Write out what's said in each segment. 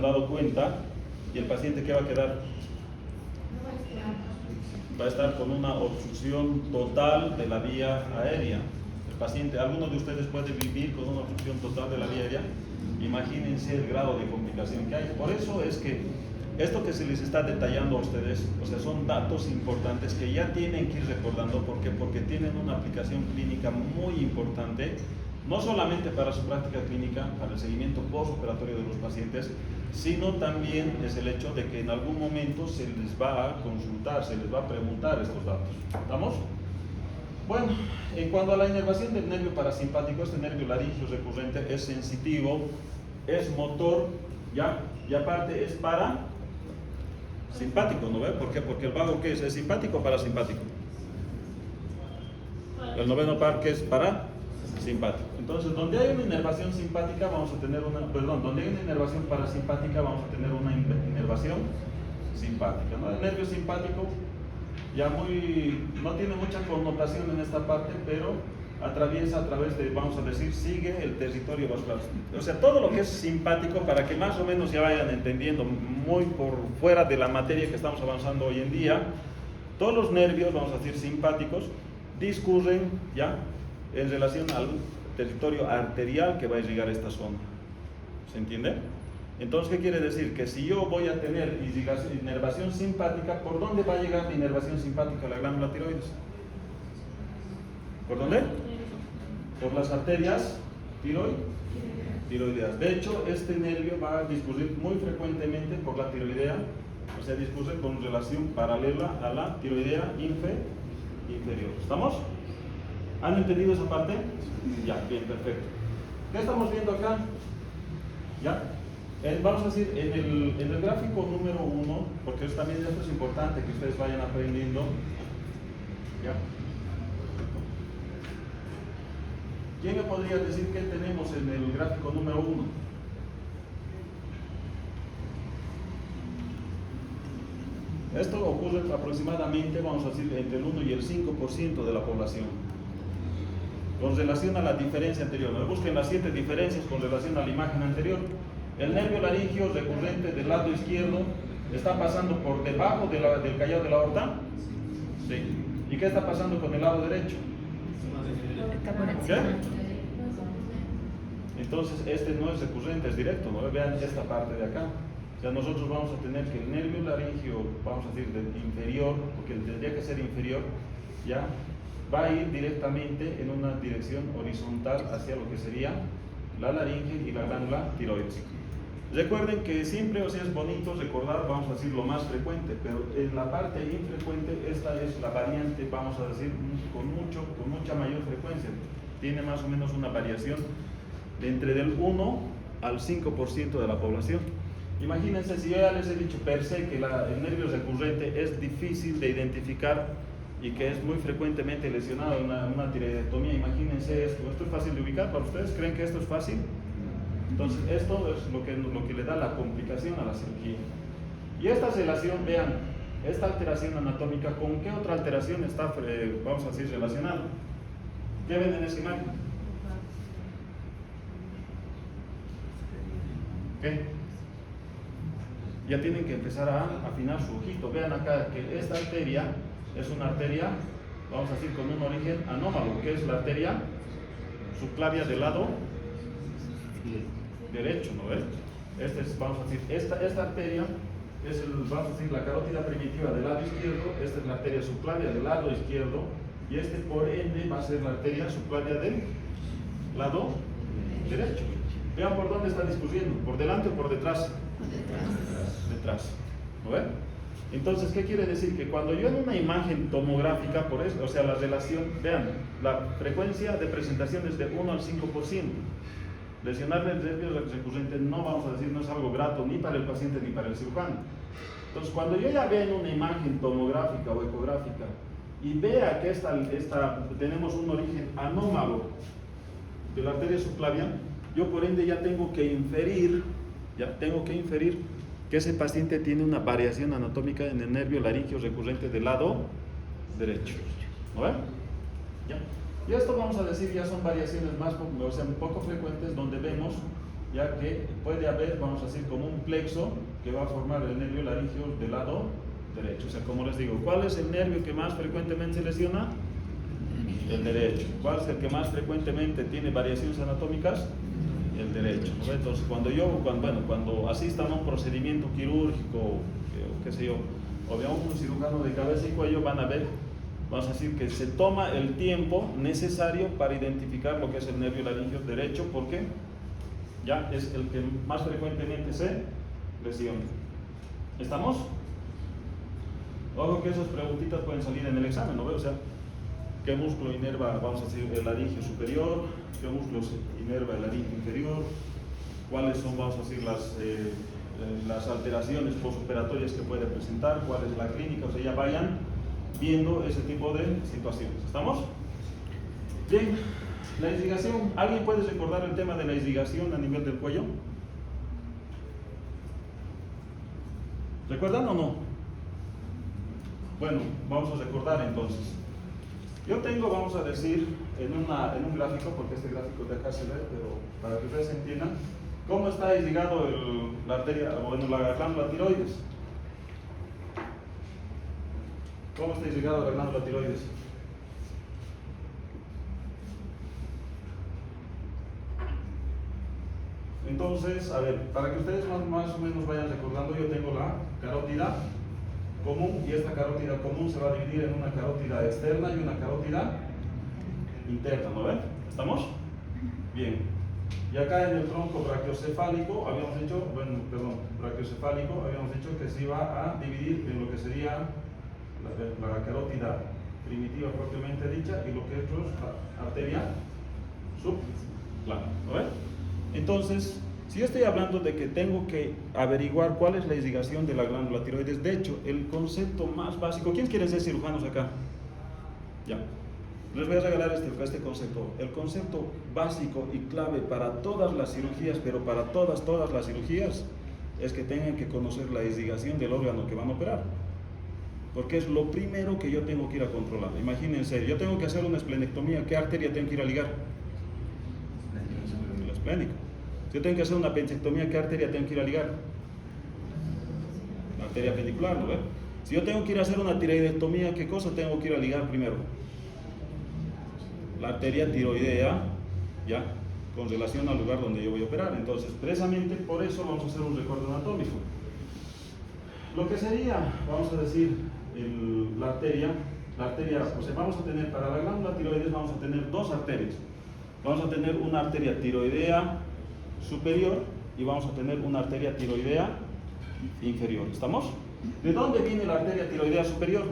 dado cuenta, y el paciente ¿qué va a quedar? Va a estar con una obstrucción total de la vía aérea. El paciente, ¿alguno de ustedes puede vivir con una obstrucción total de la vía aérea? Imagínense el grado de complicación que hay. Por eso es que esto que se les está detallando a ustedes, o sea, son datos importantes que ya tienen que ir recordando. ¿Por qué? Porque tienen una aplicación clínica muy importante, no solamente para su práctica clínica, para el seguimiento postoperatorio de los pacientes, sino también es el hecho de que en algún momento se les va a consultar, se les va a preguntar estos datos. ¿Estamos? Bueno, en cuanto a la inervación del nervio parasimpático, este nervio laringio recurrente es sensitivo, es motor, ¿ya? Y aparte es parasimpático, ¿no ve? ¿Por qué? Porque el vago, ¿qué es? ¿Es simpático o parasimpático? El noveno par, ¿qué es? Parasimpático. Entonces, donde hay una inervación simpática, vamos a tener donde hay una inervación parasimpática, vamos a tener una inervación simpática, ¿no? El nervio simpático ya no tiene mucha connotación en esta parte, pero atraviesa a través de, vamos a decir, sigue el territorio vascular. O sea, todo lo que es simpático, para que más o menos ya vayan entendiendo muy por fuera de la materia que estamos avanzando hoy en día, todos los nervios, vamos a decir, simpáticos, discurren ya en relación al territorio arterial que va a irrigar esta zona. ¿Se entiende? Entonces, ¿qué quiere decir? Que si yo voy a tener inervación simpática, ¿por dónde va a llegar la inervación simpática a la glándula tiroides? ¿Por dónde? Por las arterias tiroideas. De hecho, este nervio va a discurrir muy frecuentemente por la tiroidea, o sea, discurre con relación paralela a la tiroidea inferior. ¿Estamos? ¿Han entendido esa parte? Ya, bien, perfecto. ¿Qué estamos viendo acá? ¿Ya? Vamos a decir, en el gráfico número 1, porque esto es importante que ustedes vayan aprendiendo. ¿Ya? ¿Quién me podría decir qué tenemos en el gráfico número 1? Esto ocurre aproximadamente, vamos a decir, entre el 1 y el 5% de la población. Con relación a la diferencia anterior, ¿no? Busquen las 7 diferencias con relación a la imagen anterior. El nervio laringio recurrente del lado izquierdo está pasando por debajo del callado de la aorta. Sí. ¿Y qué está pasando con el lado derecho? ¿Qué? Entonces, este no es recurrente, es directo, ¿no? Vean esta parte de acá. O sea, nosotros vamos a tener que el nervio laringio, vamos a decir, del inferior, porque tendría que ser inferior, ya va a ir directamente en una dirección horizontal hacia lo que sería la laringe y la glándula tiroides. Recuerden que siempre, o sea, es bonito recordar, vamos a decir, lo más frecuente, pero en la parte infrecuente, esta es la variante, vamos a decir, con mucha mayor frecuencia. Tiene más o menos una variación de entre del 1 al 5% de la población. Imagínense, si yo ya les he dicho per se que el nervio recurrente es difícil de identificar y que es muy frecuentemente lesionado en una tiroidectomía, imagínense esto. ¿Esto es fácil de ubicar para ustedes? ¿Creen que esto es fácil? Entonces, esto es lo que le da la complicación a la cirugía. Y esta relación, vean, esta alteración anatómica, ¿con qué otra alteración está, vamos a decir, relacionada? ¿Qué ven en esa imagen? ¿Qué? Ya tienen que empezar a afinar su ojito. Vean acá que esta arteria es una arteria, vamos a decir, con un origen anómalo, que es la arteria subclavia del lado derecho, ¿no ves? Vamos a decir, esta arteria es vamos a decir, la carótida primitiva del lado izquierdo. Esta es la arteria subclavia del lado izquierdo, y por ende va a ser la arteria subclavia del lado derecho. Vean por dónde está discurriendo, ¿por delante o por detrás? Detrás. ¿No ven? Entonces, ¿qué quiere decir? Que cuando yo en una imagen tomográfica, por eso, o sea, la relación, vean, la frecuencia de presentación es de 1 al 5%. Lesionarle el nervio recurrente no, vamos a decir, no es algo grato ni para el paciente ni para el cirujano. Entonces, cuando yo ya vea en una imagen tomográfica o ecográfica y vea que tenemos un origen anómalo de la arteria subclavia, yo por ende ya tengo que inferir que ese paciente tiene una variación anatómica en el nervio laringio recurrente del lado derecho. ¿No ven? ¿Ya? Y esto, vamos a decir, ya son variaciones más, o sea, un poco frecuentes, donde vemos ya que puede haber, vamos a decir, como un plexo que va a formar el nervio laringio del lado derecho. O sea, como les digo, ¿cuál es el nervio que más frecuentemente se lesiona? El derecho. ¿Cuál es el que más frecuentemente tiene variaciones anatómicas? El derecho. ¿No? Entonces, cuando asistan a un procedimiento quirúrgico, o qué sé yo, o vean un cirujano de cabeza y cuello, van a ver, vamos a decir que se toma el tiempo necesario para identificar lo que es el nervio laringio derecho, porque ya es el que más frecuentemente se lesiona. ¿Estamos? Ojo que esas preguntitas pueden salir en el examen, ¿no? O sea, ¿qué músculo inerva, vamos a decir, el laringio superior? ¿Qué músculo inerva el laringio inferior? ¿Cuáles son, vamos a decir, las alteraciones postoperatorias que puede presentar? ¿Cuál es la clínica? O sea, ya vayan viendo ese tipo de situaciones. ¿Estamos? Bien, la irrigación. ¿Alguien puede recordar el tema de la irrigación a nivel del cuello? ¿Recuerdan o no? Bueno, vamos a recordar entonces. Yo tengo, vamos a decir, en un gráfico, porque este gráfico de acá se ve, pero para que ustedes entiendan, cómo está irrigado la arteria, la glándula tiroides. ¿Cómo está irrigado la glándula tiroides? Entonces, a ver, para que ustedes más o menos vayan recordando, yo tengo la carótida común, y esta carótida común se va a dividir en una carótida externa y una carótida interna, ¿no ven? ¿Estamos? Bien. Y acá en el tronco brachiocefálico habíamos dicho, brachiocefálico, habíamos dicho que se iba a dividir en lo que sería la carótida primitiva propiamente dicha y lo que es la arteria subclaviana, ¿no ven? Entonces, si yo estoy hablando de que tengo que averiguar cuál es la irrigación de la glándula tiroides, de hecho, el concepto más básico, ¿quiénes quieren ser cirujanos acá? Ya, les voy a regalar este concepto. El concepto básico y clave para todas las cirugías, pero para todas las cirugías, es que tengan que conocer la irrigación del órgano que van a operar. Porque es lo primero que yo tengo que ir a controlar. Imagínense, yo tengo que hacer una esplenectomía, ¿qué arteria tengo que ir a ligar? El esplénico. Si yo tengo que hacer una apendicectomía, ¿qué arteria tengo que ir a ligar? La arteria appendicular, ¿no ve? Si yo tengo que ir a hacer una tiroidectomía, ¿qué cosa tengo que ir a ligar primero? La arteria tiroidea, ¿ya? Con relación al lugar donde yo voy a operar. Entonces, precisamente por eso vamos a hacer un recorte anatómico. Lo que sería, vamos a decir, la arteria, o sea, vamos a tener, para la glándula tiroides vamos a tener dos arterias. Vamos a tener una arteria tiroidea superior y vamos a tener una arteria tiroidea inferior. ¿Estamos? ¿De dónde viene la arteria tiroidea superior?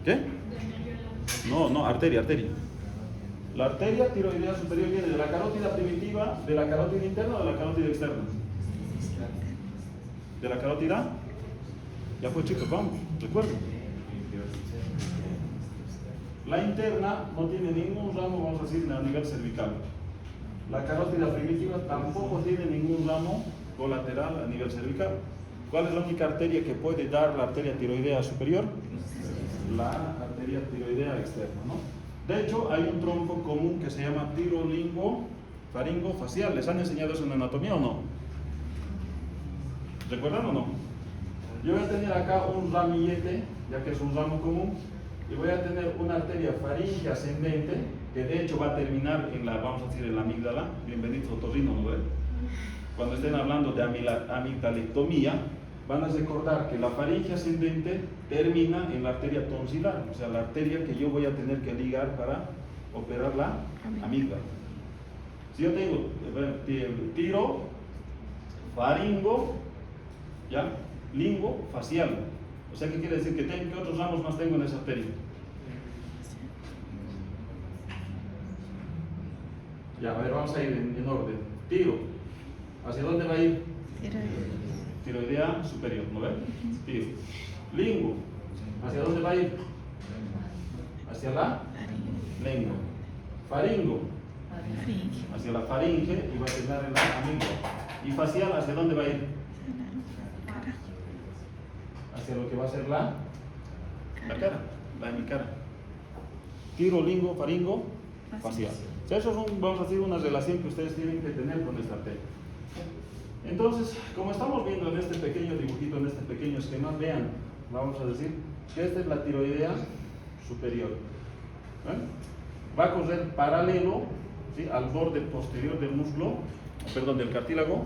¿Qué? No, arteria. La arteria tiroidea superior viene de la carótida primitiva, de la carótida interna o de la carótida externa. ¿De la carótida? Ya fue, chicos, vamos, recuerden. La interna no tiene ningún ramo, vamos a decir, a nivel cervical. La carótida primitiva tampoco tiene ningún ramo colateral a nivel cervical. ¿Cuál es la única arteria que puede dar la arteria tiroidea superior? La arteria tiroidea externa, ¿no? De hecho, hay un tronco común que se llama tirolingo-faringo-facial. ¿Les han enseñado eso en anatomía o no? ¿Recuerdan o no? Yo voy a tener acá un ramillete, ya que es un ramo común, y voy a tener una arteria faringe ascendente, que de hecho va a terminar en vamos a decir, en la amígdala. Bienvenidos otorrino, ¿no ven? Cuando estén hablando de amigdalectomía, van a recordar que la faringe ascendente termina en la arteria tonsilar, o sea, la arteria que yo voy a tener que ligar para operar la amígdala. Si yo tengo tiro, faringo, ¿ya? Lingo, facial. O sea, ¿qué quiere decir? ¿Qué otros ramos más tengo en esa arteria? Ya, a ver, vamos a ir en orden. Tiro, ¿hacia dónde va a ir? Tiroidea superior, ¿no ven? Tiro. Lingo, ¿hacia dónde va a ir? Hacia la lengua. Faringo, hacia la faringe y va a terminar en la amígdala. Y facial, ¿hacia dónde va a ir? Hacia lo que va a ser la cara, la hemicara. tirolingo, faringo, facial. O sea, eso es vamos a decir, una relación que ustedes tienen que tener con esta arteria. Entonces, como estamos viendo en este pequeño dibujito, en este pequeño esquema, vean, vamos a decir que esta es la tiroidea superior. Va a correr paralelo, ¿sí?, al borde posterior del músculo, perdón, del cartílago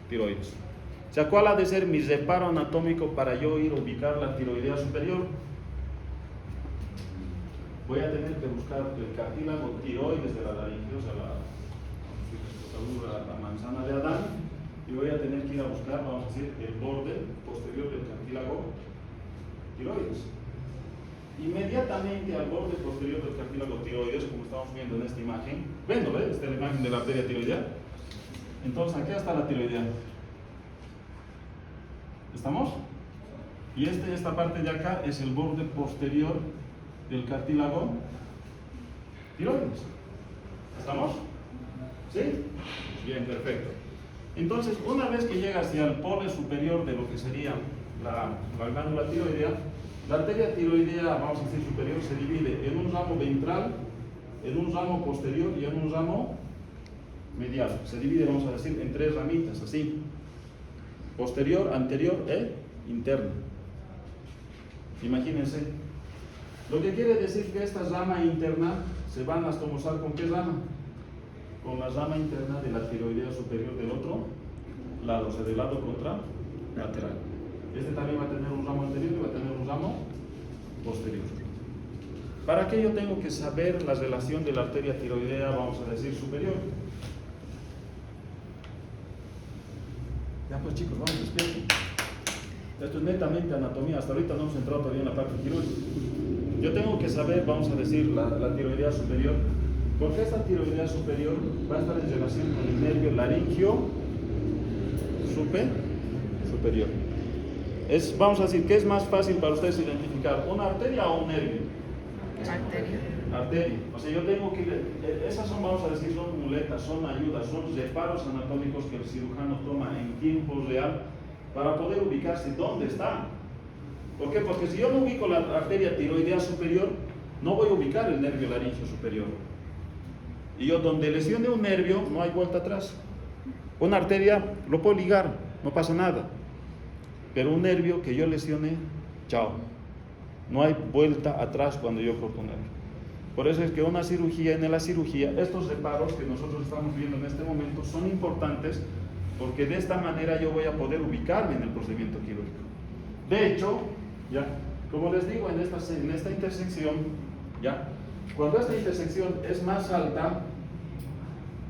tiroides. O sea, ¿cuál ha de ser mi reparo anatómico para yo ir a ubicar la tiroidea superior? Voy a tener que buscar el cartílago tiroides de la laringe, o sea, la manzana de Adán, y voy a tener que ir a buscar, vamos a decir, el borde posterior del cartílago tiroides. Inmediatamente al borde posterior del cartílago tiroides, como estamos viendo en esta imagen, ven, ¿no? Esta es la imagen de la arteria tiroidea. Entonces, aquí está la tiroidea. ¿Estamos? Y esta parte de acá es el borde posterior del cartílago tiroides. ¿Estamos? ¿Sí? Bien, perfecto. Entonces, una vez que llega hacia el polo superior de lo que sería la glándula tiroidea, la arteria tiroidea, vamos a decir superior, se divide en un ramo ventral, en un ramo posterior y en un ramo medial. Se divide, vamos a decir, en tres ramitas, así: posterior, anterior e interna. Imagínense. Lo que quiere decir que esta rama interna se van a estomosar ¿con qué rama? Con la rama interna de la tiroidea superior del otro lado, o sea, del lado contralateral. Este también va a tener un ramo anterior y va a tener un ramo posterior. ¿Para qué yo tengo que saber la relación de la arteria tiroidea, vamos a decir, superior? Ya pues chicos, vamos, despierten. Esto es netamente anatomía, hasta ahorita no hemos entrado todavía en la parte quirúrgica. Yo tengo que saber, vamos a decir, la tiroidea superior, porque esta tiroidea superior va a estar en relación con el nervio laringio superior. Vamos a decir, ¿qué es más fácil para ustedes identificar? ¿Una arteria o un nervio? Arteria. O sea, yo tengo que... Esas son, vamos a decir, son muletas, son ayudas, son reparos anatómicos que el cirujano toma en tiempo real para poder ubicarse dónde está. ¿Por qué? Porque si yo no ubico la arteria tiroidea superior, no voy a ubicar el nervio laringio superior. Y yo, donde lesione un nervio, no hay vuelta atrás. Una arteria lo puedo ligar, no pasa nada. Pero un nervio que yo lesione, chao. No hay vuelta atrás cuando yo corto un nervio. Por eso es que una cirugía, en la cirugía, estos reparos que nosotros estamos viendo en este momento son importantes, porque de esta manera yo voy a poder ubicarme en el procedimiento quirúrgico. De hecho, ya, como les digo, en esta intersección, ya, cuando esta intersección es más alta,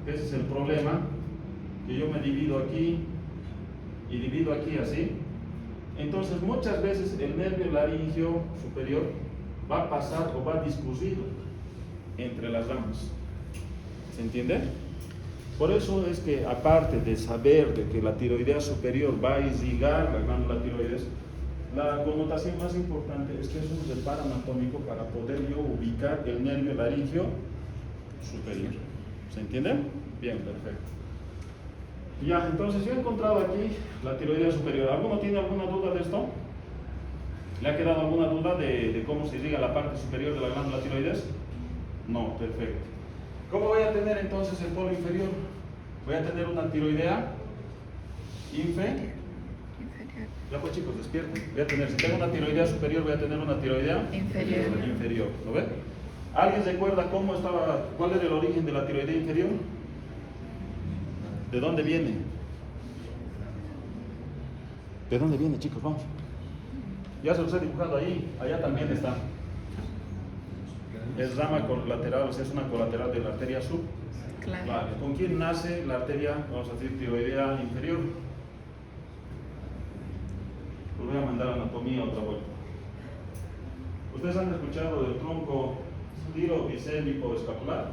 ese es el problema, que yo me divido aquí y divido aquí así. Entonces muchas veces el nervio laringio superior va a pasar o va a discurrir entre las ramas. ¿Se entiende? Por eso es que, aparte de saber de que la tiroidea superior va a irrigar la glándula tiroides, la connotación más importante es que es un reparo anatómico para poder yo ubicar el nervio laringio superior. ¿Se entiende? Bien, perfecto. Ya, entonces yo he encontrado aquí la tiroidea superior. ¿Alguno tiene alguna duda de esto? ¿Le ha quedado alguna duda de cómo se irriga la parte superior de la glándula tiroides? No, perfecto. ¿Cómo voy a tener entonces el polo inferior? Voy a tener una tiroidea inferior. Ya pues chicos, despierten. Voy a tener, si tengo una tiroidea superior, voy a tener una tiroidea inferior. ¿Lo ven? ¿Alguien recuerda cuál era el origen de la tiroidea inferior? ¿De dónde viene? ¿De dónde viene, chicos? Vamos. Ya se los he dibujado ahí. Allá también está. Es rama colateral, o sea, es una colateral de la arteria subclaviana. Vale. ¿Con quién nace la arteria, vamos a decir, tiroidea inferior? Pues voy a mandar a anatomía otra vuelta. ¿Ustedes han escuchado del tronco tiro bicélico escapular?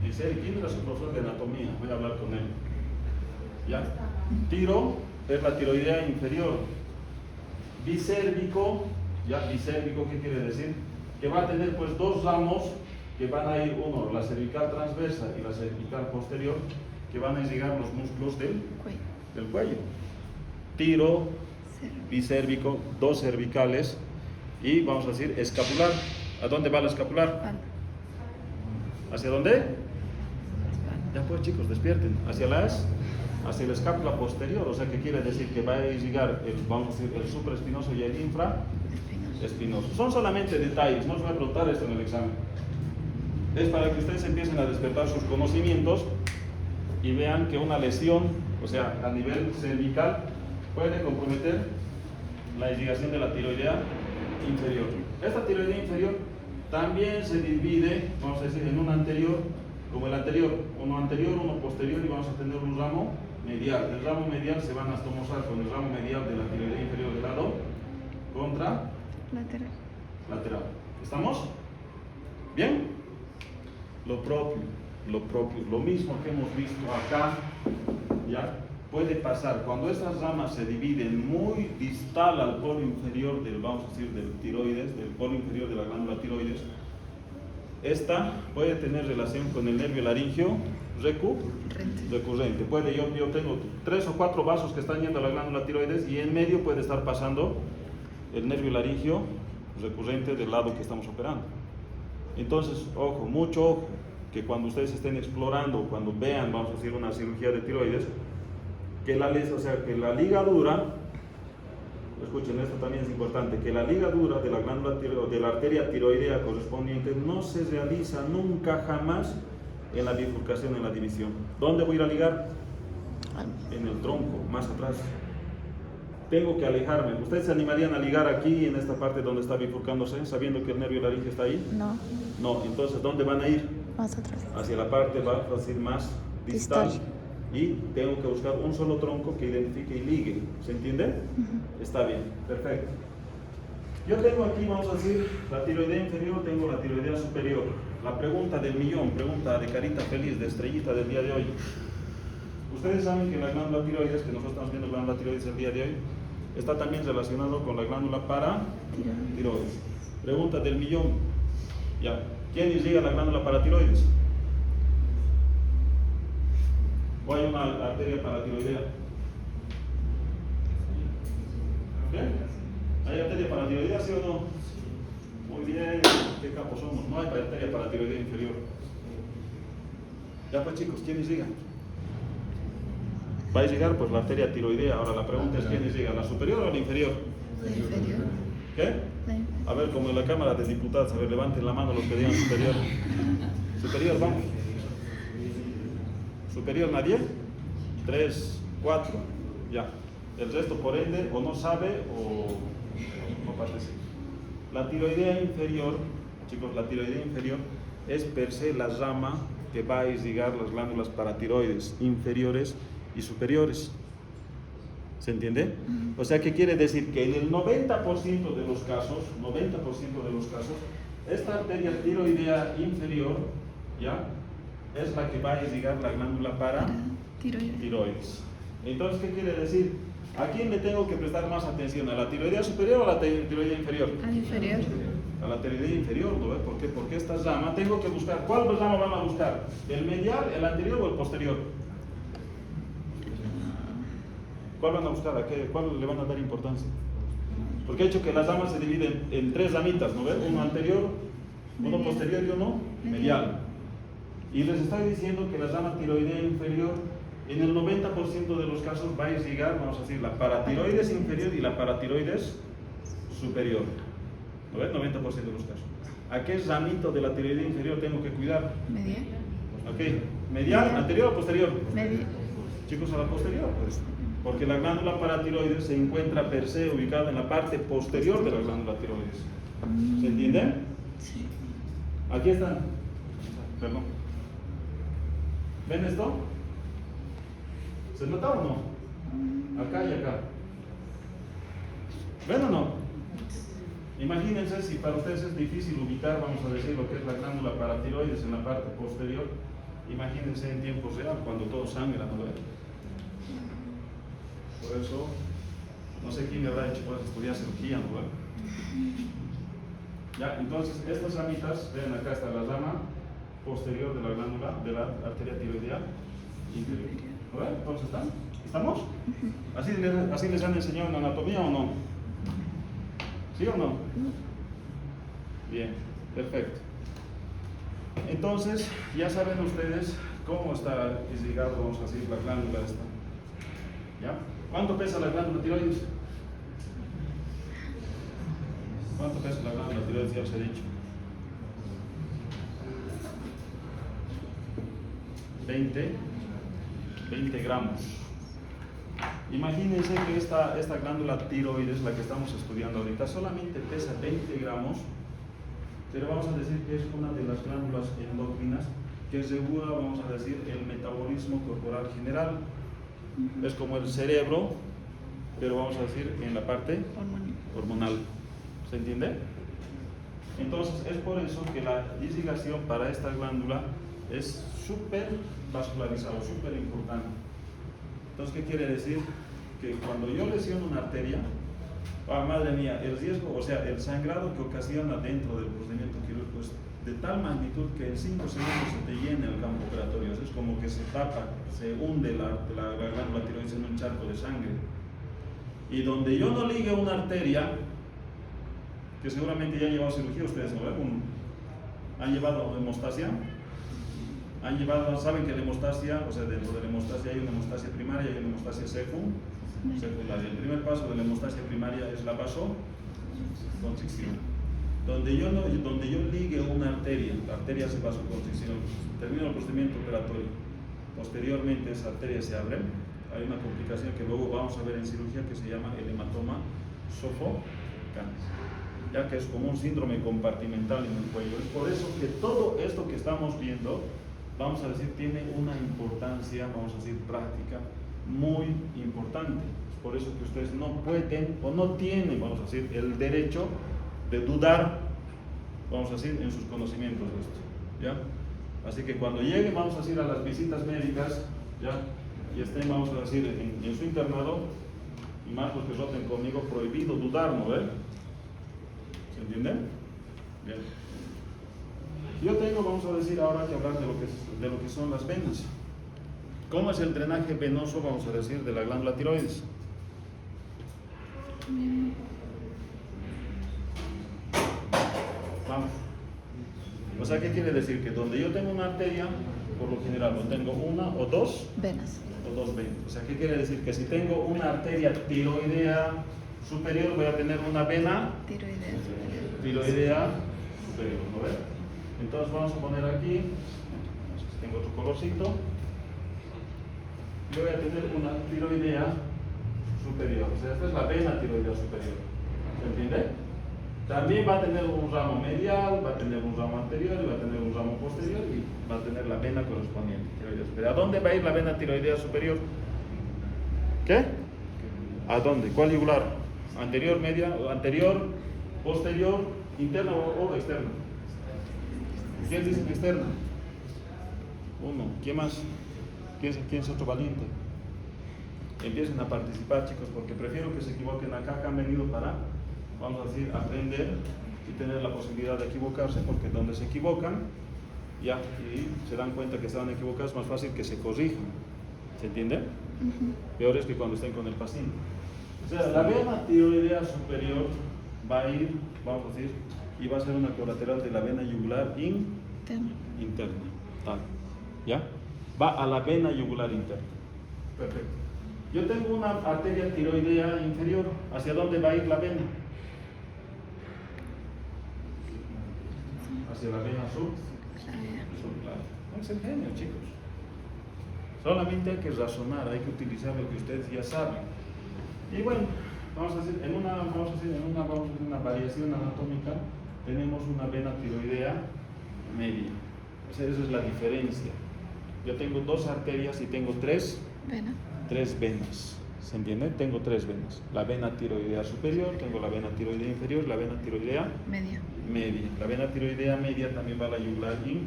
¿En serio? ¿Quién era su profesor de anatomía? Voy a hablar con él. ¿Ya? Tiro es la tiroidea inferior. Bicérvico, ¿ya? Bicérvico, ¿qué quiere decir? Que va a tener pues dos ramos que van a ir, uno, la cervical transversa y la cervical posterior, que van a irrigar los músculos del cuello. Tiro, bicérvico, dos cervicales, y vamos a decir escapular. ¿A dónde va la escapular? ¿Hacia dónde? Ya pues chicos, despierten. Hacia la escápula posterior, o sea que quiere decir que va a llegar vamos a decir, el supraespinoso y el infraespinoso. Son solamente detalles, no os voy a preguntar esto en el examen. Es para que ustedes empiecen a despertar sus conocimientos y vean que una lesión, o sea, a nivel cervical, puede comprometer la irrigación de la tiroidea inferior. Esta tiroidea inferior también se divide, vamos a decir, en un anterior, como el anterior, uno anterior, uno posterior, y vamos a tener un ramo medial. El ramo medial se va a anastomosar con el ramo medial de la tiroidea inferior del lado contra lateral. ¿Estamos? ¿Bien? Lo propio, lo mismo que hemos visto acá, ya puede pasar cuando estas ramas se dividen muy distal al polo inferior del, vamos a decir, del tiroides, del polo inferior de la glándula tiroides. Esta puede tener relación con el nervio laringio recurrente. Yo tengo 3 o 4 vasos que están yendo a la glándula tiroides y en medio puede estar pasando el nervio laringio recurrente del lado que estamos operando. Entonces, ojo, mucho ojo, que cuando ustedes estén explorando, cuando vean, vamos a decir, una cirugía de tiroides, que la ligadura, escuchen, esto también es importante, que la ligadura de la glándula de la arteria tiroidea correspondiente no se realiza nunca jamás en la bifurcación, en la división. ¿Dónde voy a ir a ligar? En el tronco, más atrás. Tengo que alejarme. ¿Ustedes se animarían a ligar aquí, en esta parte donde está bifurcándose, sabiendo que el nervio laringio está ahí? No, entonces, ¿dónde van a ir? Más atrás. Hacia la parte, va a decir, más distal. Y tengo que buscar un solo tronco que identifique y ligue. ¿Se entiende? Está bien, perfecto. Yo tengo aquí, vamos a decir, la tiroidea inferior, tengo la tiroidea superior. La pregunta del millón, pregunta de carita feliz, de estrellita del día de hoy. Ustedes saben que la glándula tiroides, que nosotros estamos viendo glándula tiroides el día de hoy, está también relacionado con la glándula paratiroides. Pregunta del millón. Ya, ¿quién irriga la glándula paratiroides? ¿O hay una arteria paratiroidea? ¿Qué? ¿Hay arteria paratiroidea, sí o no? Muy bien, qué capos somos. No hay arteria paratiroidea inferior. Ya pues chicos, ¿quién irriga? Va a llegar pues la arteria tiroidea. Ahora la pregunta es ¿quién llega? ¿La superior o la inferior? La inferior. ¿Qué? A ver, como en la Cámara de Diputados, a ver, levanten la mano los que digan superior. Superior, vamos. ¿Superior nadie? 3, 4, ya. El resto por ende o no sabe o no participa. La tiroidea inferior, chicos, la tiroidea inferior es per se la rama que va a irrigar las glándulas paratiroides inferiores y superiores. ¿Se entiende? O sea, ¿qué quiere decir? Que en el 90% de los casos, esta arteria tiroidea inferior, ¿ya?, es la que va a irrigar la glándula paratiroides. Entonces, ¿qué quiere decir? ¿A quién le tengo que prestar más atención? ¿A la tiroidea superior o a la tiroidea inferior? A la inferior. A la tiroidea inferior, ¿no? ¿Por qué? Porque esta rama tengo que buscar. ¿Cuál rama van a buscar? ¿El medial, el anterior o el posterior? ¿Cuál van a buscar? ¿Cuál le van a dar importancia? Porque he hecho que las ramas se dividen en 3 ramitas, ¿no ves? Uno anterior, uno posterior y uno medial. Y les estoy diciendo que la rama tiroidea inferior, en el 90% de los casos va a irrigar, vamos a decir, la paratiroides inferior y la paratiroides superior. ¿No ves? 90% de los casos. ¿A qué ramito de la tiroidea inferior tengo que cuidar? Medial. Ok. ¿Medial, anterior o posterior? Medial. Chicos, a la posterior, pues. Porque la glándula paratiroides se encuentra per se ubicada en la parte posterior de la glándula tiroides. ¿Se entiende? Sí. Aquí están. Perdón. ¿Ven esto? ¿Se nota o no? Acá y acá. ¿Ven o no? Imagínense si para ustedes es difícil ubicar, vamos a decir, lo que es la glándula paratiroides en la parte posterior. Imagínense en tiempo real, cuando todo sangra, ¿no ven? Por eso, no sé quién me habrá hecho para estudiar cirugía, ¿no ven? Ya, entonces, estas ramitas, ven, acá está la rama posterior de la glándula, de la arteria tiroidea inferior. ¿No ven? ¿Todos están? ¿Estamos? ¿Así les han enseñado en anatomía o no? ¿Sí o no? Bien, perfecto. Entonces, ya saben ustedes cómo está irrigado, vamos a decir, la glándula esta. ¿Ya? ¿Cuánto pesa la glándula tiroides? ¿Cuánto pesa la glándula tiroides? Ya os he dicho. 20 gramos. Imagínense que esta glándula tiroides, la que estamos estudiando ahorita, solamente pesa 20 gramos, pero vamos a decir que es una de las glándulas endocrinas que regula, vamos a decir, el metabolismo corporal general. Es como el cerebro, pero vamos a decir en la parte hormonal. ¿Se entiende? Entonces es por eso que la irrigación para esta glándula es súper vascularizado, súper importante. Entonces, ¿qué quiere decir? Que cuando yo lesiono una arteria, madre mía, el riesgo, o sea, el sangrado que ocasiona dentro del procedimiento quirúrgico es de tal magnitud que en 5 segundos se te llena el campo operatorio. Es como que se tapa, se hunde la glándula tiroides en un charco de sangre. Y donde yo no ligue una arteria, que seguramente ya han llevado cirugía, ustedes no ven, han llevado hemostasia. Saben que la hemostasia, o sea, dentro de la hemostasia hay una hemostasia primaria y una hemostasia secundaria. El primer paso de la hemostasia primaria es la vasoconstricción. Donde yo ligue una arteria, la arteria hace vasoconstricción, termino el procedimiento operatorio, posteriormente esa arteria se abre, hay una complicación que luego vamos a ver en cirugía que se llama el hematoma sofocante, ya que es como un síndrome compartimental en el cuello. Es por eso que todo esto que estamos viendo, vamos a decir, tiene una importancia, vamos a decir, práctica muy importante. Es por eso que ustedes no pueden o no tienen, vamos a decir, el derecho de dudar, vamos a decir, en sus conocimientos de esto, ¿ya? Así que cuando lleguen, vamos a decir, a las visitas médicas, ¿ya? Y estén, vamos a decir, en su internado, y más los que roten conmigo, prohibido dudar, ¿no? ¿Se entiende? Bien. Yo tengo, vamos a decir ahora que hablar de lo que son las venas. ¿Cómo es el drenaje venoso, vamos a decir, de la glándula tiroides? Vamos. O sea, ¿qué quiere decir? Que donde yo tengo una arteria, por lo general, no tengo una o dos venas. O sea, ¿qué quiere decir? Que si tengo una arteria tiroidea superior, voy a tener una vena tiroidea superior, ¿no ves? Entonces vamos a poner aquí, tengo otro colorcito, yo voy a tener una tiroidea superior, o sea, esta es la vena tiroidea superior, ¿se entiende? También va a tener un ramo medial, va a tener un ramo anterior y va a tener un ramo posterior y va a tener la vena correspondiente, tiroidea superior. ¿A dónde va a ir la vena tiroidea superior? ¿Qué? ¿A dónde? ¿Cuál yugular? ¿Anterior, media, anterior, posterior, interna o externa? ¿Quién dice que externa? Uno. ¿Quién más? ¿Quién es otro valiente? Empiecen a participar, chicos, porque prefiero que se equivoquen acá, que han venido para, vamos a decir, aprender y tener la posibilidad de equivocarse, porque donde se equivocan, ya, y se dan cuenta que estaban equivocados, es más fácil que se corrijan. ¿Se entiende? Peor es que cuando estén con el paciente. O sea, la vena tiroidea superior va a ir, vamos a decir, y va a ser una colateral de la vena yugular interna. Tal. ¿Ya? Va a la vena yugular interna. Perfecto. Yo tengo una arteria tiroidea inferior. ¿Hacia dónde va a ir la vena? Hacia la vena subclaviana. No es el genio, chicos. Solamente hay que razonar, hay que utilizar lo que ustedes ya saben. Y bueno, vamos a decir, en una variación anatómica tenemos una vena tiroidea media. O sea, esa es la diferencia. Yo tengo dos arterias y tengo tres venas. ¿Se entiende? Tengo tres venas. La vena tiroidea superior, tengo la vena tiroidea inferior, la vena tiroidea media. La vena tiroidea media también va a la yugular interna.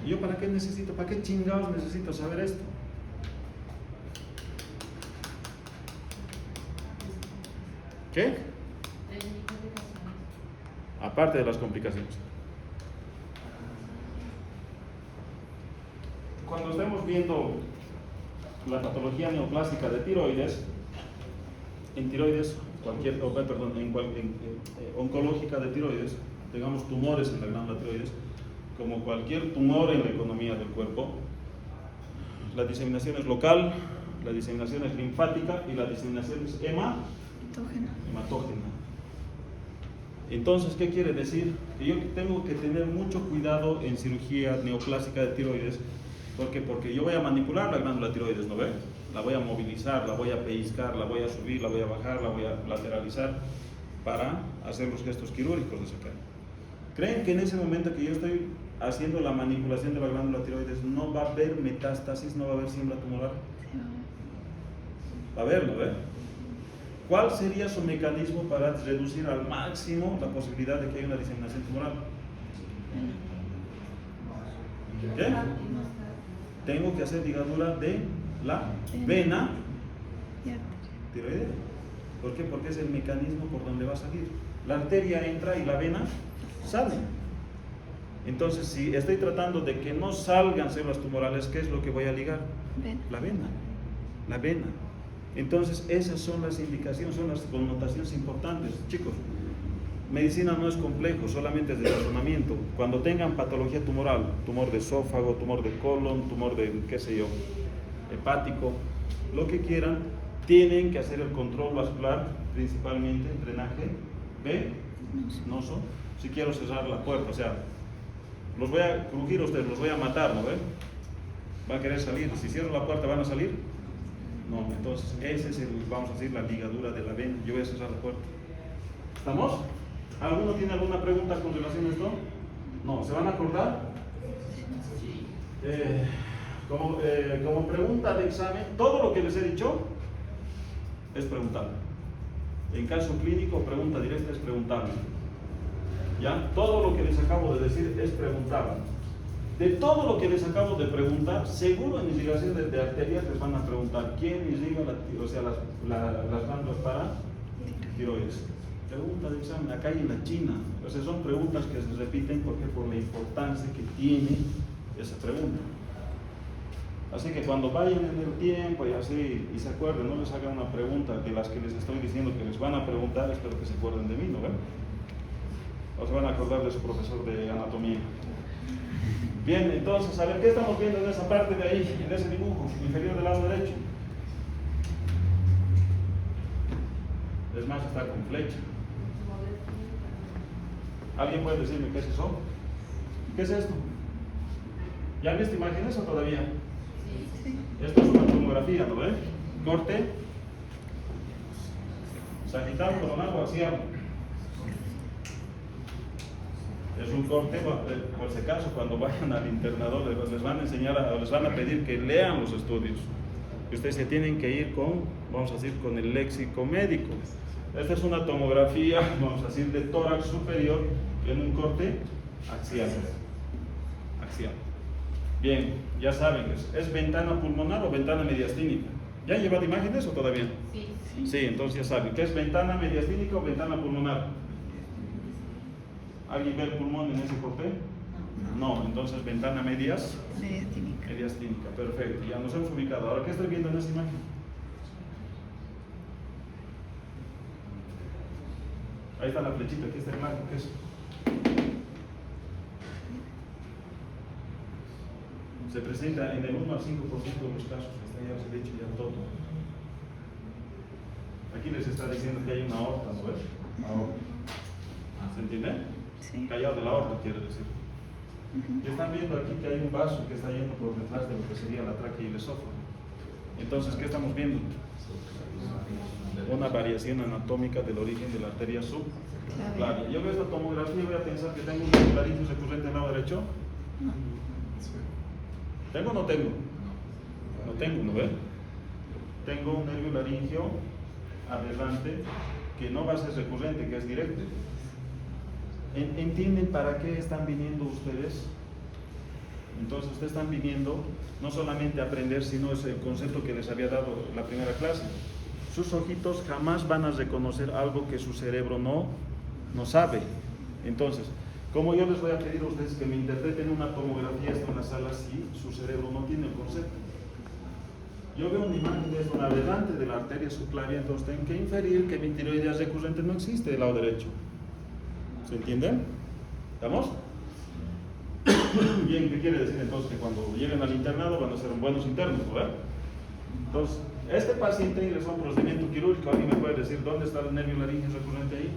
¿Yo para qué necesito? ¿Para qué chingados necesito saber esto? ¿Qué? Aparte de las complicaciones. Cuando estemos viendo la patología neoplástica de tiroides, en tiroides, oncológica de tiroides, tengamos tumores en la glándula tiroides, como cualquier tumor en la economía del cuerpo, la diseminación es local, la diseminación es linfática y la diseminación es hematógena. Entonces, ¿qué quiere decir? Que yo tengo que tener mucho cuidado en cirugía neoplásica de tiroides. ¿Por qué? Porque yo voy a manipular la glándula tiroides, ¿no ve? La voy a movilizar, la voy a pellizcar, la voy a subir, la voy a bajar, la voy a lateralizar para hacer los gestos quirúrgicos de sacar. ¿Creen que en ese momento que yo estoy haciendo la manipulación de la glándula tiroides no va a haber metástasis, no va a haber siembra tumoral? Va a haber, ¿no ve? ¿Cuál sería su mecanismo para reducir al máximo la posibilidad de que haya una diseminación tumoral? ¿Qué? Tengo que hacer ligadura de la vena tiroidea. ¿Por qué? Porque es el mecanismo por donde va a salir. La arteria entra y la vena sale. Entonces, si estoy tratando de que no salgan células tumorales, ¿qué es lo que voy a ligar? La vena. Entonces, esas son las indicaciones, son las connotaciones importantes. Chicos, medicina no es complejo, solamente es de razonamiento. Cuando tengan patología tumoral, tumor de esófago, tumor de colon, tumor de, qué sé yo, hepático, lo que quieran, tienen que hacer el control vascular, principalmente drenaje venoso. Si quiero cerrar la puerta, o sea, los voy a crujir a ustedes, los voy a matar, ¿no ven? Van a querer salir. Si cierro la puerta, ¿van a salir? No, entonces ese es vamos a decir, la ligadura de la vena. Yo voy a cerrar la puerta. ¿Estamos? ¿Alguno tiene alguna pregunta con relación a esto? No, ¿se van a acordar? Como pregunta de examen, todo lo que les he dicho es preguntable. En caso clínico, pregunta directa es preguntable. ¿Ya? Todo lo que les acabo de decir es preguntable. De todo lo que les acabo de preguntar, seguro en irrigación de arterias les van a preguntar quién irriga las glándulas para tiroides. Pregunta de examen, acá y en la China. O sea, son preguntas que se repiten porque por la importancia que tiene esa pregunta. Así que cuando vayan en el tiempo y así, y se acuerden, no les hagan una pregunta de las que les estoy diciendo que les van a preguntar, espero que se acuerden de mí, ¿no ven? O se van a acordar de su profesor de anatomía. Bien, entonces, a ver, ¿qué estamos viendo en esa parte de ahí, en ese dibujo inferior del lado derecho? Es más, está con flecha. ¿Alguien puede decirme qué es eso? ¿Qué es esto? ¿Ya viste imágenes o todavía? Sí. Esto es una tomografía, ¿no ves? Corte sagital, coronal o axial. Es un corte, por si acaso, cuando vayan al internado les van a enseñar, les van a pedir que lean los estudios. Y ustedes se tienen que ir con, vamos a decir, con el léxico médico. Esta es una tomografía, vamos a decir, de tórax superior en un corte axial. Bien, ya saben, ¿es ventana pulmonar o ventana mediastínica? ¿Ya han llevado imágenes o todavía? Sí. Sí, entonces ya saben, ¿qué es ventana mediastínica o ventana pulmonar? ¿Alguien ve el pulmón en ese corte? No, entonces ventana mediastínica, perfecto, ya nos hemos ubicado. Ahora, ¿qué estoy viendo en esa imagen? Ahí está la flechita, aquí está el blanco, ¿qué es? Se presenta en el 1 al 5% de los casos, está ya se le hecho ya todo. Aquí les está diciendo que hay una aorta, ¿no ves? ¿Se entiende? Sí. Callado de la aorta, quiere decir. Y están viendo aquí que hay un vaso que está yendo por detrás de lo que sería la tráquea y el esófago. Entonces, ¿qué estamos viendo? Una variación anatómica del origen de la arteria subclavia. Yo veo esta tomografía y voy a pensar que tengo un nervio laringio recurrente al lado derecho. ¿Tengo o no tengo? No tengo, ¿no ve? Tengo un nervio laringio aberrante que no va a ser recurrente, que es directo. ¿Entienden para qué están viniendo ustedes? Entonces ustedes están viniendo no solamente a aprender, sino es el concepto que les había dado la primera clase. Sus ojitos jamás van a reconocer algo que su cerebro no sabe. Entonces, ¿cómo yo les voy a pedir a ustedes que me interpreten una tomografía en la sala si su cerebro no tiene el concepto? Yo veo una imagen de esto adelante de la arteria subclavia, entonces tengo que inferir que mi tiroides recurrente no existe del lado derecho. ¿Se entienden? ¿Estamos? Bien, ¿qué quiere decir entonces? Que cuando lleguen al internado van a ser buenos internos, ¿verdad? Entonces, este paciente ingresó a un procedimiento quirúrgico. ¿Alguien me puede decir dónde está el nervio laríngeo recurrente ahí?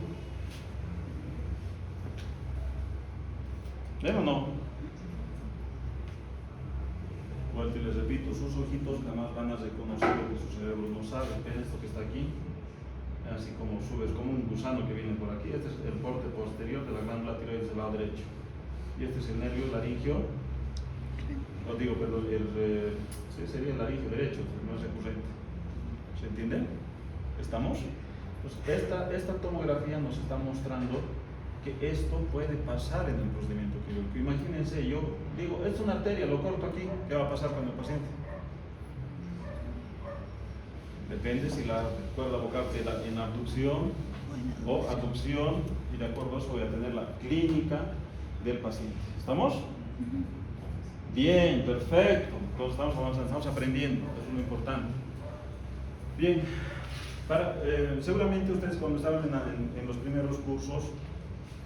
¿Ven o no? Vuelto y les repito, sus ojitos jamás van a reconocer lo que su cerebro no sabe. ¿Ven esto que está aquí? Así como subes, como un gusano que viene por aquí. Este es el porte posterior de la glándula tiroides del lado derecho. Y este es el nervio laringio. No digo, perdón, sí, sería el laringio derecho, no es recurrente. ¿Se entiende? ¿Estamos? Pues esta tomografía nos está mostrando que esto puede pasar en el procedimiento quirúrgico. Imagínense, yo digo, es una arteria, lo corto aquí, ¿qué va a pasar con el paciente? Depende si la cuerda vocal queda en abducción o aducción, y de acuerdo a eso voy a tener la clínica del paciente. ¿Estamos? Bien, perfecto. Entonces estamos avanzando, estamos aprendiendo, eso es lo importante. Bien, seguramente ustedes cuando estaban en los primeros cursos,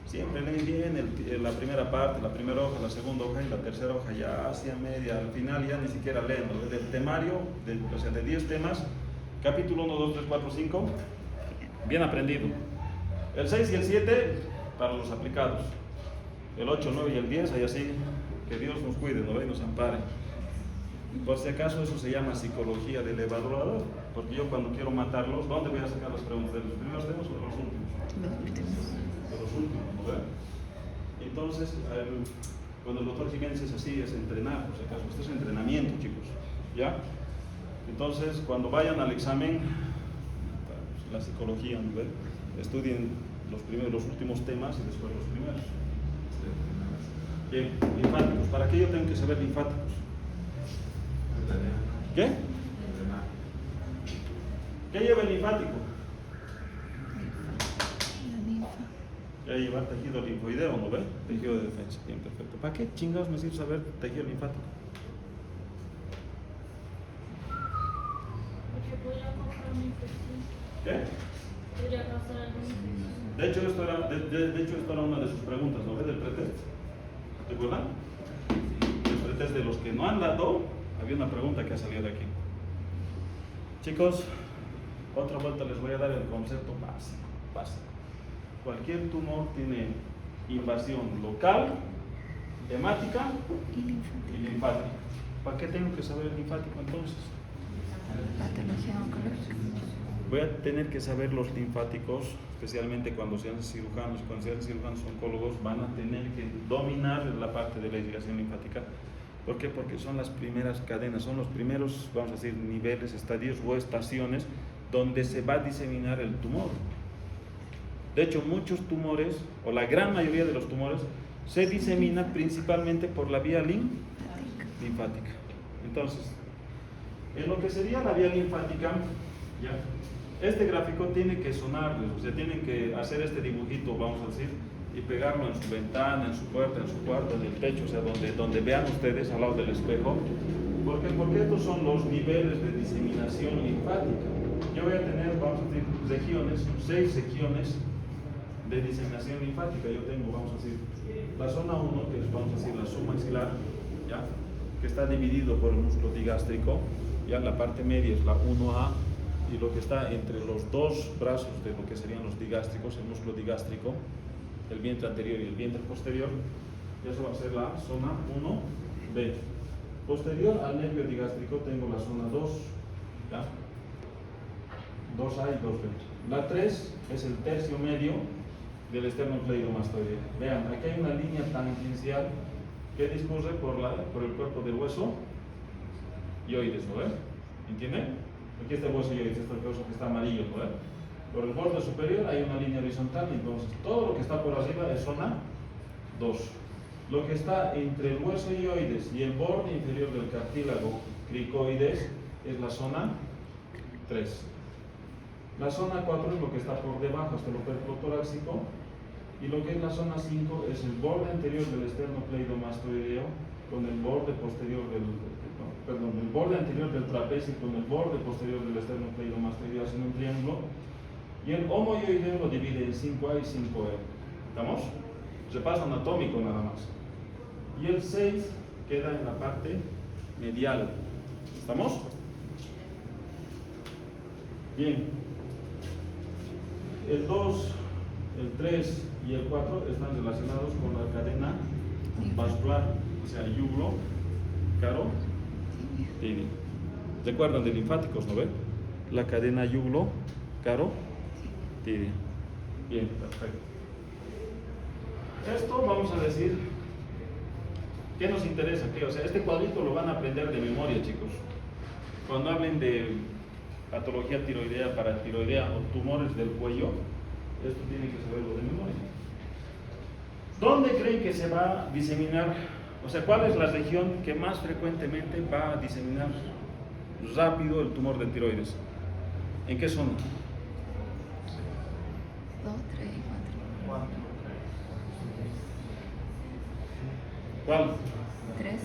siempre leen bien la primera parte, la primera hoja, la segunda hoja y la tercera hoja, ya hacia media, al final ya ni siquiera leen, ¿no? Del temario, o sea, de 10 temas, capítulo 1, 2, 3, 4, 5, bien aprendido. El 6 y el 7, para los aplicados. El 8, 9 y el 10, ahí así, que Dios nos cuide, ¿no? Y nos ampare. Por si acaso eso se llama psicología del evaluador, porque yo cuando quiero matarlos, ¿dónde voy a sacar las preguntas? ¿De los primeros temas o de los últimos? De los últimos, ¿no? Entonces, cuando el doctor Jiménez es así, es entrenar, por si acaso, esto es entrenamiento, chicos, ¿ya? Entonces, cuando vayan al examen, la psicología, ¿no? Estudien los últimos temas y después los primeros. Bien, linfáticos. ¿Para qué yo tengo que saber linfáticos? ¿Qué? ¿Qué lleva el linfático? Ya lleva tejido linfoideo, ¿no ve? Tejido de defensa. Bien, perfecto. ¿Para qué chingados me sirve saber tejido linfático? Porque podría causar una infección. ¿Qué? Podría causar alguna infección. De hecho, esto era una de sus preguntas, ¿no ve? Del pretest. ¿Te acuerdan? El pretest de los que no han dado, había una pregunta que ha salido de aquí. Chicos, otra vuelta les voy a dar el concepto básico. Cualquier tumor tiene invasión local, hemática y linfática. ¿Para qué tengo que saber el linfático entonces? Patología oncológica. Voy a tener que saber los linfáticos, especialmente cuando sean cirujanos, cuando sean cirujanos oncólogos, van a tener que dominar la parte de la irrigación linfática. ¿Por qué? Porque son las primeras cadenas, son los primeros, vamos a decir, niveles, estadios o estaciones donde se va a diseminar el tumor. De hecho, muchos tumores, o la gran mayoría de los tumores, se disemina principalmente por la vía linfática. Entonces, en lo que sería la vía linfática, ya, este gráfico tiene que sonarles, o sea, tienen que hacer este dibujito, vamos a decir, y pegarlo en su ventana, en su puerta, en su cuarto, en el techo, o sea, donde vean ustedes al lado del espejo. ¿Por qué? Porque estos son los niveles de diseminación linfática. Yo voy a tener, vamos a decir, regiones, 6 regiones de diseminación linfática. Yo tengo, vamos a decir, la zona 1, que es, vamos a decir, la submaxilar, ¿ya? Que está dividido por el músculo digástrico, ya la parte media es la 1A, y lo que está entre los dos brazos de lo que serían los digástricos, el músculo digástrico, el vientre anterior y el vientre posterior, y eso va a ser la zona 1B. Posterior al nervio digástrico tengo la zona 2, ¿ya? 2A y 2B. La 3 es el tercio medio del esternocleidomastoideo. Vean, aquí hay una línea tangencial que discurre por el cuerpo del hueso yoides, ¿no ves? ¿Entienden? Aquí está el hueso yoides, este hueso que está amarillo, ¿no ves? Por el borde superior hay una línea horizontal, entonces todo lo que está por arriba es zona 2. Lo que está entre el hueso yoides y el borde inferior del cartílago cricoides es la zona 3. La zona 4 es lo que está por debajo hasta el opérculo torácico, y lo que es la zona 5 es el borde anterior del esternocleidomastoideo con el borde posterior el borde anterior del trapecio con el borde posterior del esternocleidomastoideo haciendo un triángulo, y el homoyoideo lo divide en 5A y 5E. ¿Estamos? repaso anatómico nada más. Y el 6 queda en la parte medial. ¿Estamos? Bien. El 2, el 3 y el 4 están relacionados con la cadena vascular, o sea, yugo, caro, tibia. ¿Recuerdan de linfáticos, no ve? La cadena yugo, caro, tibia. Bien, perfecto. Esto vamos a decir, ¿qué nos interesa? ¿Qué? O sea, este cuadrito lo van a aprender de memoria, chicos. Cuando hablen de patología tiroidea, paratiroidea o tumores del cuello, esto tienen que saberlo de memoria. ¿Dónde creen que se va a diseminar? O sea, ¿cuál es la región que más frecuentemente va a diseminar rápido el tumor de tiroides? ¿En qué zona? 2, 3 y 4. ¿Cuál? 3.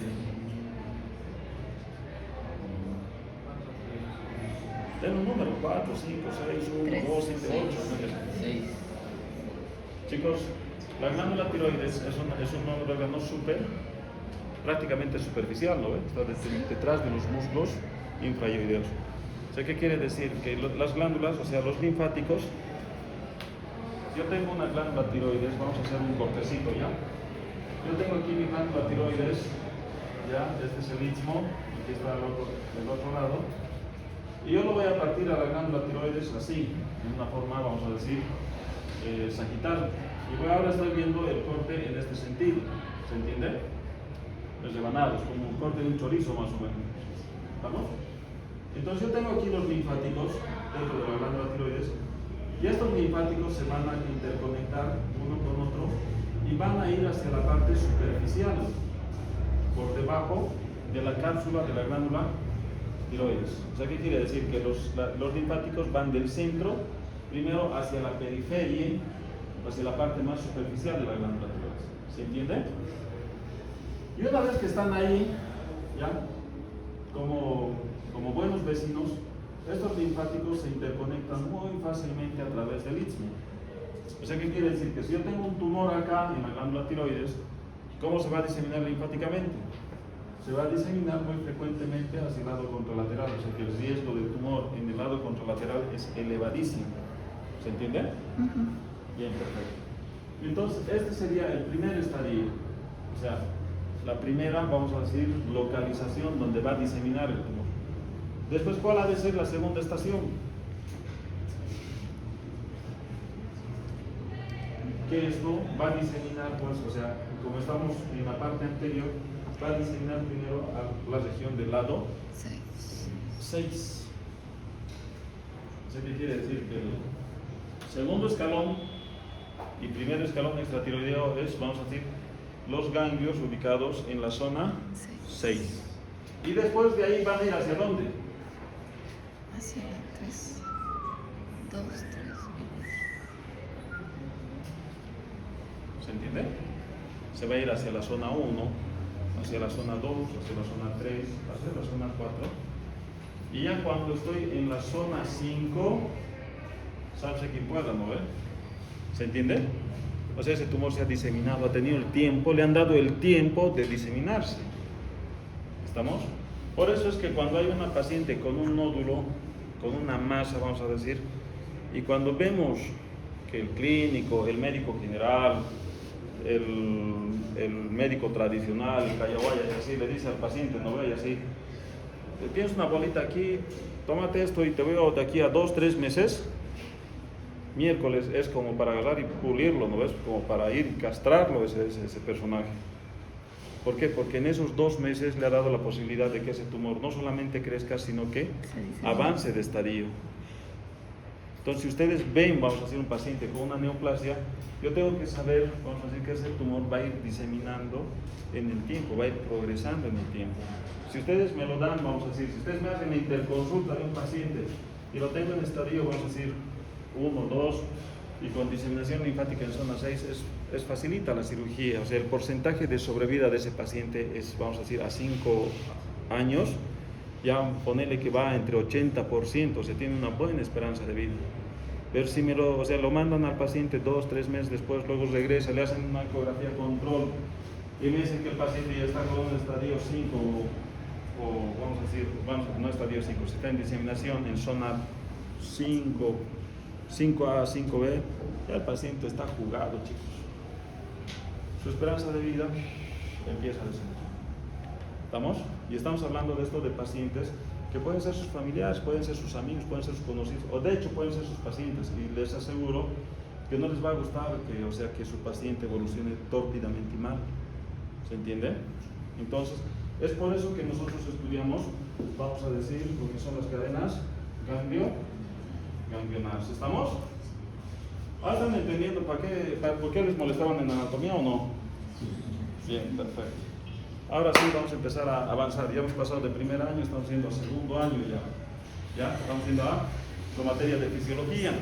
Den un número, 4, 5, 6, 1, 2, 7, 8. 6. Chicos, la glándula tiroides es un órgano prácticamente superficial, ¿no? Está detrás de los músculos infrayoideos. O sea, ¿qué quiere decir? Que las glándulas, o sea, los linfáticos, yo tengo una glándula tiroides, vamos a hacer un cortecito, ¿ya? Yo tengo aquí mi glándula tiroides, ¿ya? Este es el istmo, aquí está del otro lado. Y yo lo voy a partir a la glándula tiroides así, en una forma, vamos a decir, sagital. Y ahora estoy viendo el corte en este sentido, ¿se entiende? Los rebanados, como un corte de un chorizo más o menos. ¿Estamos? Entonces yo tengo aquí los linfáticos dentro de la glándula tiroides y estos linfáticos se van a interconectar uno con otro y van a ir hacia la parte superficial, por debajo de la cápsula de la glándula tiroides. O sea, ¿qué quiere decir? Que los linfáticos van del centro primero hacia la periferia, hacia la parte más superficial de la glándula tiroides. ¿Se entiende? Y una vez que están ahí, ya, como buenos vecinos, estos linfáticos se interconectan muy fácilmente a través del istmo. O sea, ¿qué quiere decir? Que si yo tengo un tumor acá en la glándula tiroides, ¿cómo se va a diseminar linfáticamente? Se va a diseminar muy frecuentemente hacia el lado contralateral, o sea que el riesgo de tumor en el lado contralateral es elevadísimo. ¿Se entiende? Bien, perfecto. Entonces, este sería el primer estadio. O sea, la primera, vamos a decir, localización donde va a diseminar el tumor. Después, ¿cuál ha de ser la segunda estación? Que esto va a diseminar, pues, o sea, como estamos en la parte anterior, va a diseminar primero a la región del lado 6. ¿Qué quiere decir? Que el segundo escalón y primer escalón extratiroideo es, vamos a decir, los ganglios ubicados en la zona 6. Y después de ahí van a ir hacia dónde? Hacia la 3. 2, 3. ¿Se entiende? Se va a ir hacia la zona 1, hacia la zona 2, hacia la zona 3, hacia la zona 4. Y ya cuando estoy en la zona 5, salve quien pueda, ¿no ve? ¿Se entiende? O sea, ese tumor se ha diseminado, ha tenido el tiempo, le han dado el tiempo de diseminarse. ¿Estamos? Por eso es que cuando hay una paciente con un nódulo, con una masa, vamos a decir, y cuando vemos que el clínico, el médico general, el médico tradicional, el cayahuaya, y así le dice al paciente, no ve, y así, tienes una bolita aquí, tómate esto y te veo de aquí a 2, 3 meses. Miércoles es como para agarrar y pulirlo, ¿no ves? Como para ir y castrarlo ese personaje. ¿Por qué? Porque en esos 2 meses le ha dado la posibilidad de que ese tumor no solamente crezca, sino que avance de estadio. Entonces, si ustedes ven, vamos a decir, un paciente con una neoplasia, yo tengo que saber, vamos a decir, que ese tumor va a ir diseminando en el tiempo, va a ir progresando en el tiempo. Si ustedes me lo dan, vamos a decir, si ustedes me hacen la interconsulta de un paciente y lo tengo en estadio, vamos a decir, 1, 2, y con diseminación linfática en zona 6, es facilita la cirugía. O sea, el porcentaje de sobrevida de ese paciente es, vamos a decir, a 5 años, ya ponerle que va entre 80%, o sea, tiene una buena esperanza de vida. Pero si o sea, lo mandan al paciente 2, 3 meses después, luego regresa, le hacen una ecografía control y me dicen que el paciente ya está con un estadio 5 o vamos a decir, no estadio 5, si está en diseminación en zona 5, 5A, 5B, ya el paciente está jugado, chicos. Su esperanza de vida empieza a descender. ¿Estamos? Y estamos hablando de esto de pacientes que pueden ser sus familiares, pueden ser sus amigos, pueden ser sus conocidos, o de hecho pueden ser sus pacientes, y les aseguro que no les va a gustar que su paciente evolucione tórpidamente y mal. ¿Se entiende? Entonces, es por eso que nosotros estudiamos, vamos a decir, lo que son las cadenas ganglionares. ¿Estamos? ¿Ahora están entendiendo por qué les molestaban en anatomía o no? Bien, perfecto. Ahora sí vamos a empezar a avanzar. Ya hemos pasado de primer año, estamos yendo a segundo año ya. Ya estamos yendo a la materia de fisiología.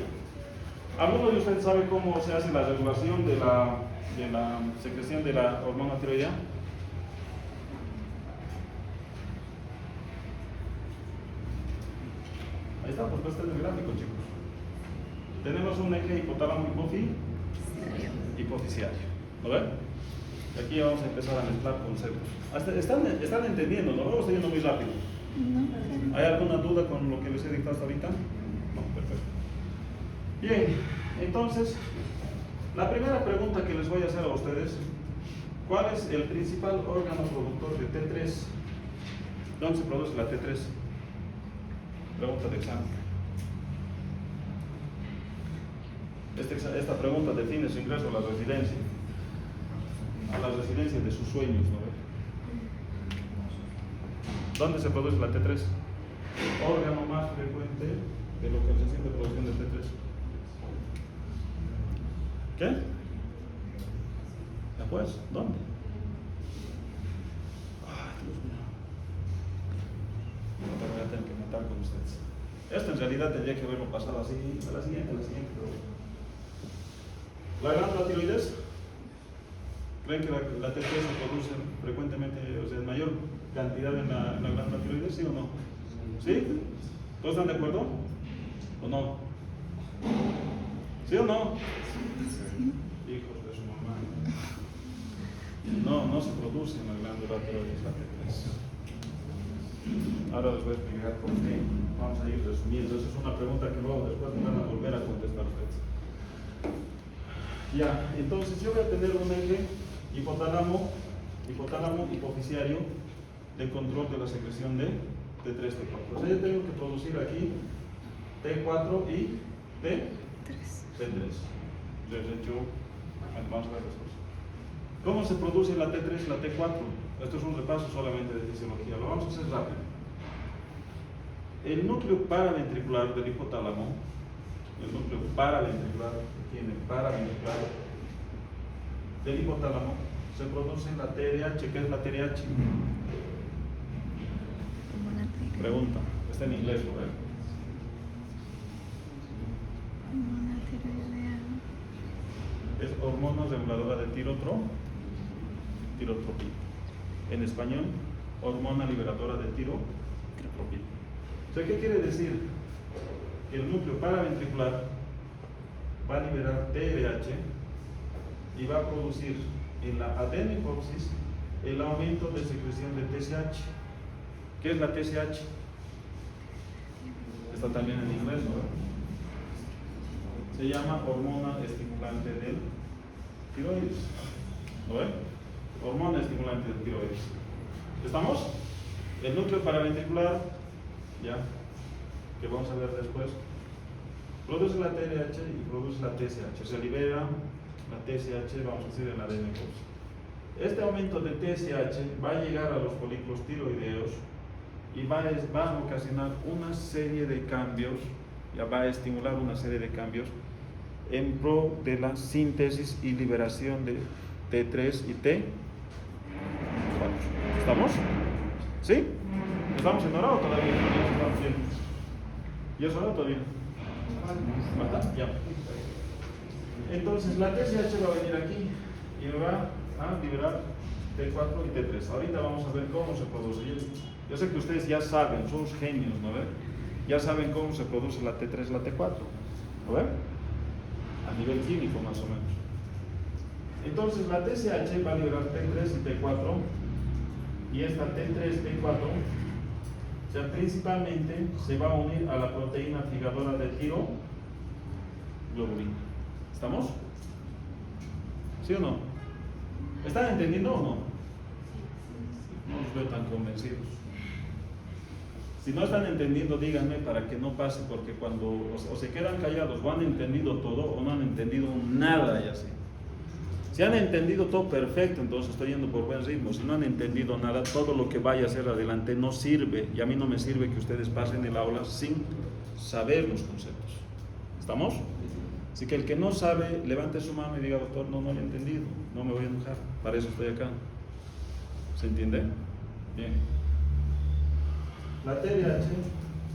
¿Alguno de ustedes sabe cómo se hace la regulación de la secreción de la hormona tiroidea? Ahí está, pues está en el gráfico, chicos. Tenemos un eje hipotálamo hipofisiario. ¿Lo ven? Aquí vamos a empezar a mezclar conceptos. ¿Están entendiendo? ¿No? Vamos yendo muy rápido. No. ¿Hay alguna duda con lo que les he dictado hasta ahorita? No, perfecto. Bien, entonces, la primera pregunta que les voy a hacer a ustedes, ¿cuál es el principal órgano productor de T3? ¿Dónde se produce la T3? Pregunta de examen. Esta pregunta define su ingreso a la residencia. A las residencias de sus sueños, ¿no? ¿Dónde se produce la T3? Órgano más frecuente de localización de producción de T3. ¿Qué? Ya pues, ¿dónde? Ay, Dios mío. No te voy a tener que matar con ustedes. Esto en realidad tendría que haberlo pasado así, a la siguiente. La glándula tiroides. ¿Creen que la T3 se produce frecuentemente, o sea, en mayor cantidad en la glándula tiroides, sí o no? ¿Sí? ¿Todos están de acuerdo? ¿O no? ¿Sí o no? Hijos de su mamá. No se produce en la glándula tiroides la T3. Ahora les voy a explicar por qué. Vamos a ir resumiendo. Esa es una pregunta que luego después me van a volver a contestar ustedes. Ya, entonces yo voy a tener un eje hipotálamo hipofisiario de control de la secreción de T3, T4. O sea, yo tengo que producir aquí T4 y T3. Les he hecho, vamos a ver las cosas. ¿Cómo se produce la T3 y la T4? Esto es un repaso solamente de fisiología, lo vamos a hacer rápido. El núcleo paraventricular del hipotálamo, el núcleo paraventricular que tiene paraventricular del hipotálamo, se produce en la TRH. ¿Qué es la TRH? Pregunta, está en inglés, ¿lo ven? Es hormona reguladora de tirotropina. En español, hormona liberadora de tirotropina. O sea, ¿qué quiere decir? Que el núcleo paraventricular va a liberar TRH y va a producir en la adenopsis el aumento de secreción de TSH. ¿Qué es la TSH? Está también en inglés, ¿no? Se llama hormona estimulante del tiroides. ¿Lo ven? Hormona estimulante del tiroides. ¿Estamos? El núcleo paraventricular, ya, que vamos a ver después, produce la TRH y produce la TSH. Se libera la TSH, vamos a decir, en la adenopsis. Este aumento de TSH va a llegar a los folículos tiroideos y va a ocasionar una serie de cambios, ya va a estimular una serie de cambios en pro de la síntesis y liberación de T3 y T4. ¿Estamos? ¿Sí? ¿Estamos en hora o todavía? ¿Estamos bien? ¿Ya es hora todavía? ¿Falta? Ya. Entonces la TSH va a venir aquí y va a liberar T4 y T3. Ahorita vamos a ver cómo se produce. Yo sé que ustedes ya saben, son genios, ¿no? Ya saben cómo se produce la T3 y la T4. A ver, a nivel químico más o menos. Entonces la TSH va a liberar T3 y T4, y esta T3, T4, o sea, principalmente se va a unir a la proteína figadora de tiroglobulina. ¿Estamos? ¿Sí o no? ¿Están entendiendo o no? No los veo tan convencidos. Si no están entendiendo, díganme para que no pase, porque cuando o se quedan callados o han entendido todo o no han entendido nada y así. Si han entendido todo perfecto, entonces estoy yendo por buen ritmo. Si no han entendido nada, todo lo que vaya a hacer adelante no sirve, y a mí no me sirve que ustedes pasen el aula sin saber los conceptos. ¿Estamos? Así que el que no sabe, levante su mano y diga: doctor, no lo he entendido, no me voy a enojar, para eso estoy acá. ¿Se entiende? Bien. La TDH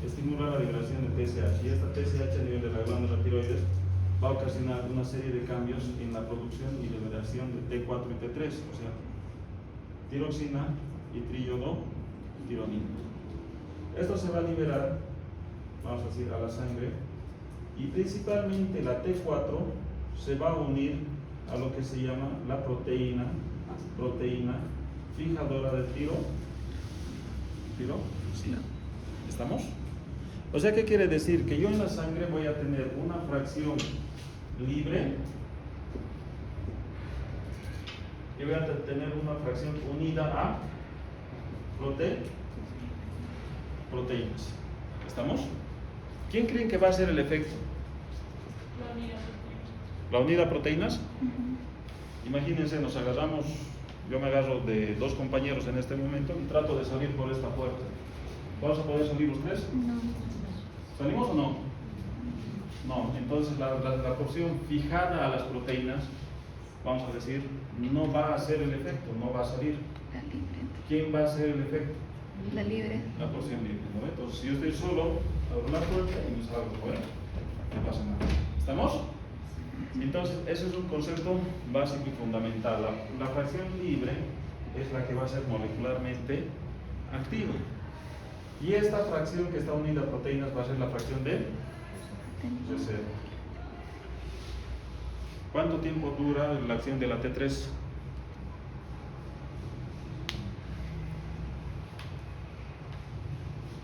estimula la liberación de TSH, y esta TSH a nivel de la glándula tiroides va a ocasionar una serie de cambios en la producción y liberación de T4 y T3, o sea, tiroxina y triiodotironina. Esto se va a liberar, vamos a decir, a la sangre, y principalmente la T4 se va a unir a lo que se llama la proteína fijadora de tiroxina. ¿Estamos? O sea, ¿qué quiere decir? Que yo en la sangre voy a tener una fracción libre y voy a tener una fracción unida a proteínas. ¿Estamos? ¿Quién creen que va a ser el efecto? ¿La unida a proteínas? Imagínense, nos agarramos, yo me agarro de dos compañeros en este momento y trato de salir por esta puerta. ¿Vamos a poder salir los tres? No. ¿Salimos o no? No, entonces la porción fijada a las proteínas, vamos a decir, no va a hacer el efecto, no va a salir. La libre. ¿Quién va a hacer el efecto? La libre. La porción libre, ¿no? Entonces, si yo estoy solo, abro la puerta y me salgo, ¿no? No pasa nada. ¿Estamos? Entonces, ese es un concepto básico y fundamental. La fracción libre es la que va a ser molecularmente activa. Y esta fracción que está unida a proteínas va a ser la fracción de reserva. ¿Cuánto tiempo dura la acción de la T3?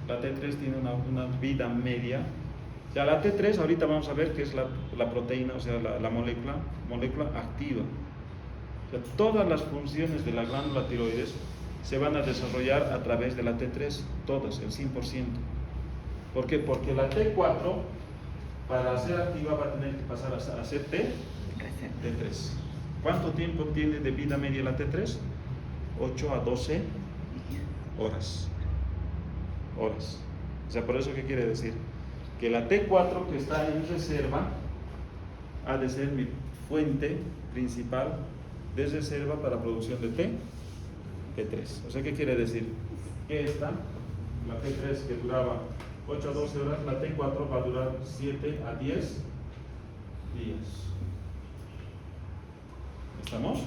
La T3 tiene una vida media. O sea, la T3 ahorita vamos a ver que es la proteína, o sea, la molécula activa. O sea, todas las funciones de la glándula tiroides se van a desarrollar a través de la T3, todas, el 100%. ¿Por qué? Porque la T4, para ser activa, va a tener que pasar a ser T3. ¿Cuánto tiempo tiene de vida media la T3? 8 a 12 horas. O sea, por eso, ¿qué quiere decir? Que la T4 que está en reserva ha de ser mi fuente principal de reserva para producción de T3. O sea, ¿qué quiere decir? Que esta, la T3 que duraba 8 a 12 horas, la T4 va a durar 7 a 10 días. ¿Estamos?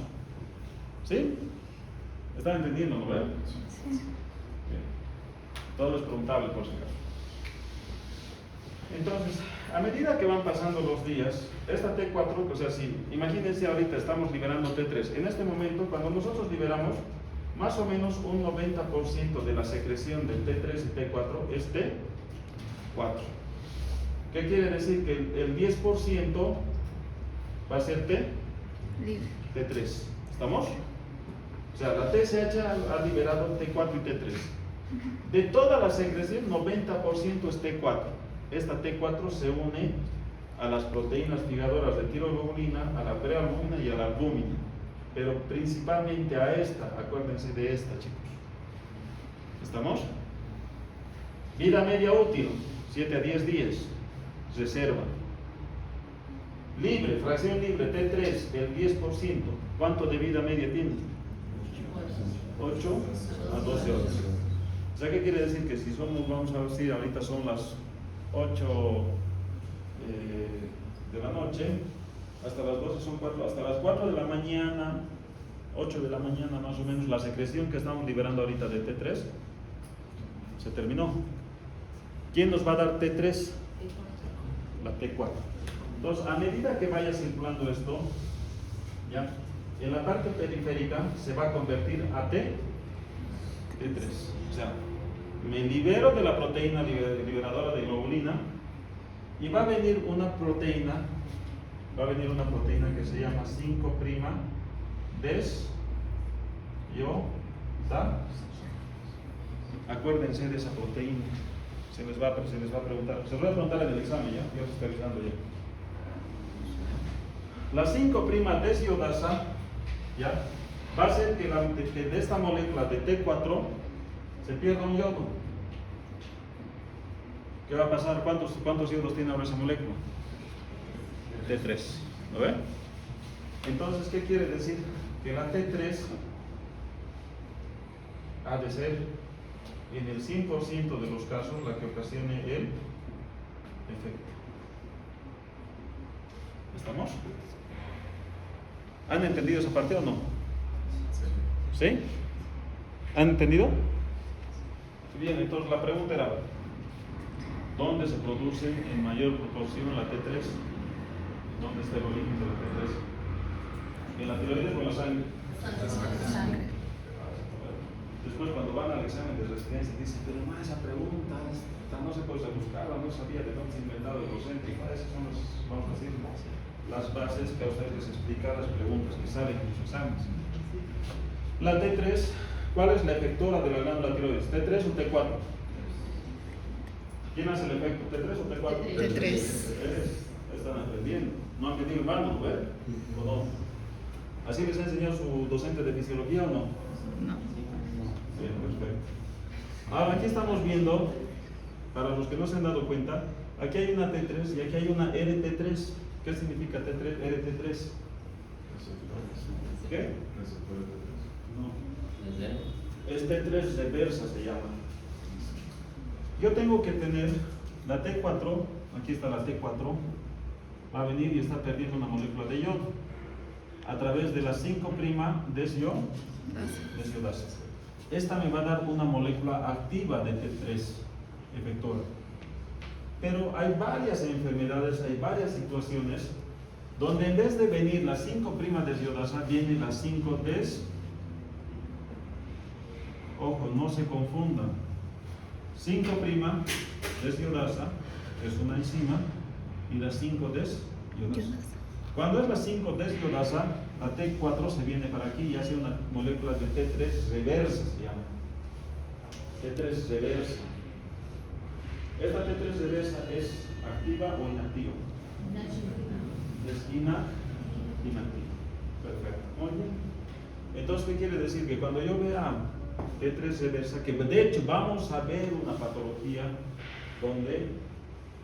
¿Sí? ¿Están entendiendo, no? Sí. Bien. Todo es preguntable, por si acaso. Entonces, a medida que van pasando los días, esta T4, o sea, si imagínense ahorita estamos liberando T3. En este momento, cuando nosotros liberamos, más o menos un 90% de la secreción del T3 y T4 es T4. ¿Qué quiere decir? Que el 10% va a ser Libre. T3. ¿Estamos? O sea, la TSH ha liberado T4 y T3. De toda la secreción, 90% es T4. Esta T4 se une a las proteínas fijadoras de tiroglobulina, a la prealbúmina y a la albúmina, pero principalmente a esta. Acuérdense de esta, chicos. ¿Estamos? Vida media útil, 7 a 10 días. Reserva. Libre, fracción libre, T3, el 10%. ¿Cuánto de vida media tiene? 8 a 12 horas. O sea, ¿qué quiere decir? Que si somos, vamos a decir, ahorita son las 8 de la noche, hasta las 12 son 4, hasta las 4 de la mañana, 8 de la mañana más o menos, la secreción que estamos liberando ahorita de T3 se terminó. ¿Quién nos va a dar T3? La T4. Entonces, a medida que vaya circulando esto, ¿ya? En la parte periférica se va a convertir a T3. O sea, me libero de la proteína liberadora de globulina y va a venir una proteína que se llama 5'-desyoda. Acuérdense de esa proteína. Se les va a preguntar. Se les va a preguntar en el examen, ¿ya? Yo se está avisando ya. La 5'-desiodasa, ¿ya? Va a hacer que de esta molécula de T4 se pierda un yodo. ¿Qué va a pasar? ¿Cuántos yodos tiene ahora esa molécula? T3. ¿Lo ven? Entonces, ¿qué quiere decir? Que la T3 ha de ser en el 100% de los casos la que ocasione el efecto. ¿Estamos? ¿Han entendido esa parte o no? ¿Sí? ¿Han entendido? Bien, entonces la pregunta era, ¿dónde se produce en mayor proporción la T3? ¿Dónde está el origen de la T3? ¿En la tiroides o en la sangre? Sangre. Después cuando van al examen de residencia dicen, pero no, esa pregunta no se puede buscarla, no sabía de dónde se ha inventado el docente. Y para eso son vamos a decir, las bases que a ustedes les explican las preguntas que salen en los exámenes. La T3, ¿cuál es la efectora de la glándula tiroides? ¿T3 o T4? ¿Quién hace el efecto? ¿T3 o T4? T3. Están aprendiendo. ¿No han tenido el bárbaro, ¿ver? ¿O no? ¿Así les ha enseñado su docente de fisiología o no? No. Bien, perfecto. Ahora aquí estamos viendo, para los que no se han dado cuenta, aquí hay una T3 y aquí hay una RT3. ¿Qué significa T3, RT3? ¿Qué? No. Es T3 reversa se llama. Yo tengo que tener la T4, aquí está la T4, va a venir y está perdiendo una molécula de yodo a través de la 5'-desiodasa. Esta me va a dar una molécula activa de T3 efectora. Pero hay varias enfermedades, hay varias situaciones donde en vez de venir la 5'-desiodasa, viene la 5'-des. Ojo, no se confundan. 5'-desiodasa es una enzima y la 5'-desiodasa. Cuando es la 5'-desiodasa, la T4 se viene para aquí y hace una molécula de T3 reversa, se llama. T3 reversa. ¿Esta T3 reversa es activa o inactiva? Es inactiva. Perfecto. Muy bien. Entonces, ¿qué quiere decir? Que cuando yo vea T3 reversa, que de hecho vamos a ver una patología donde,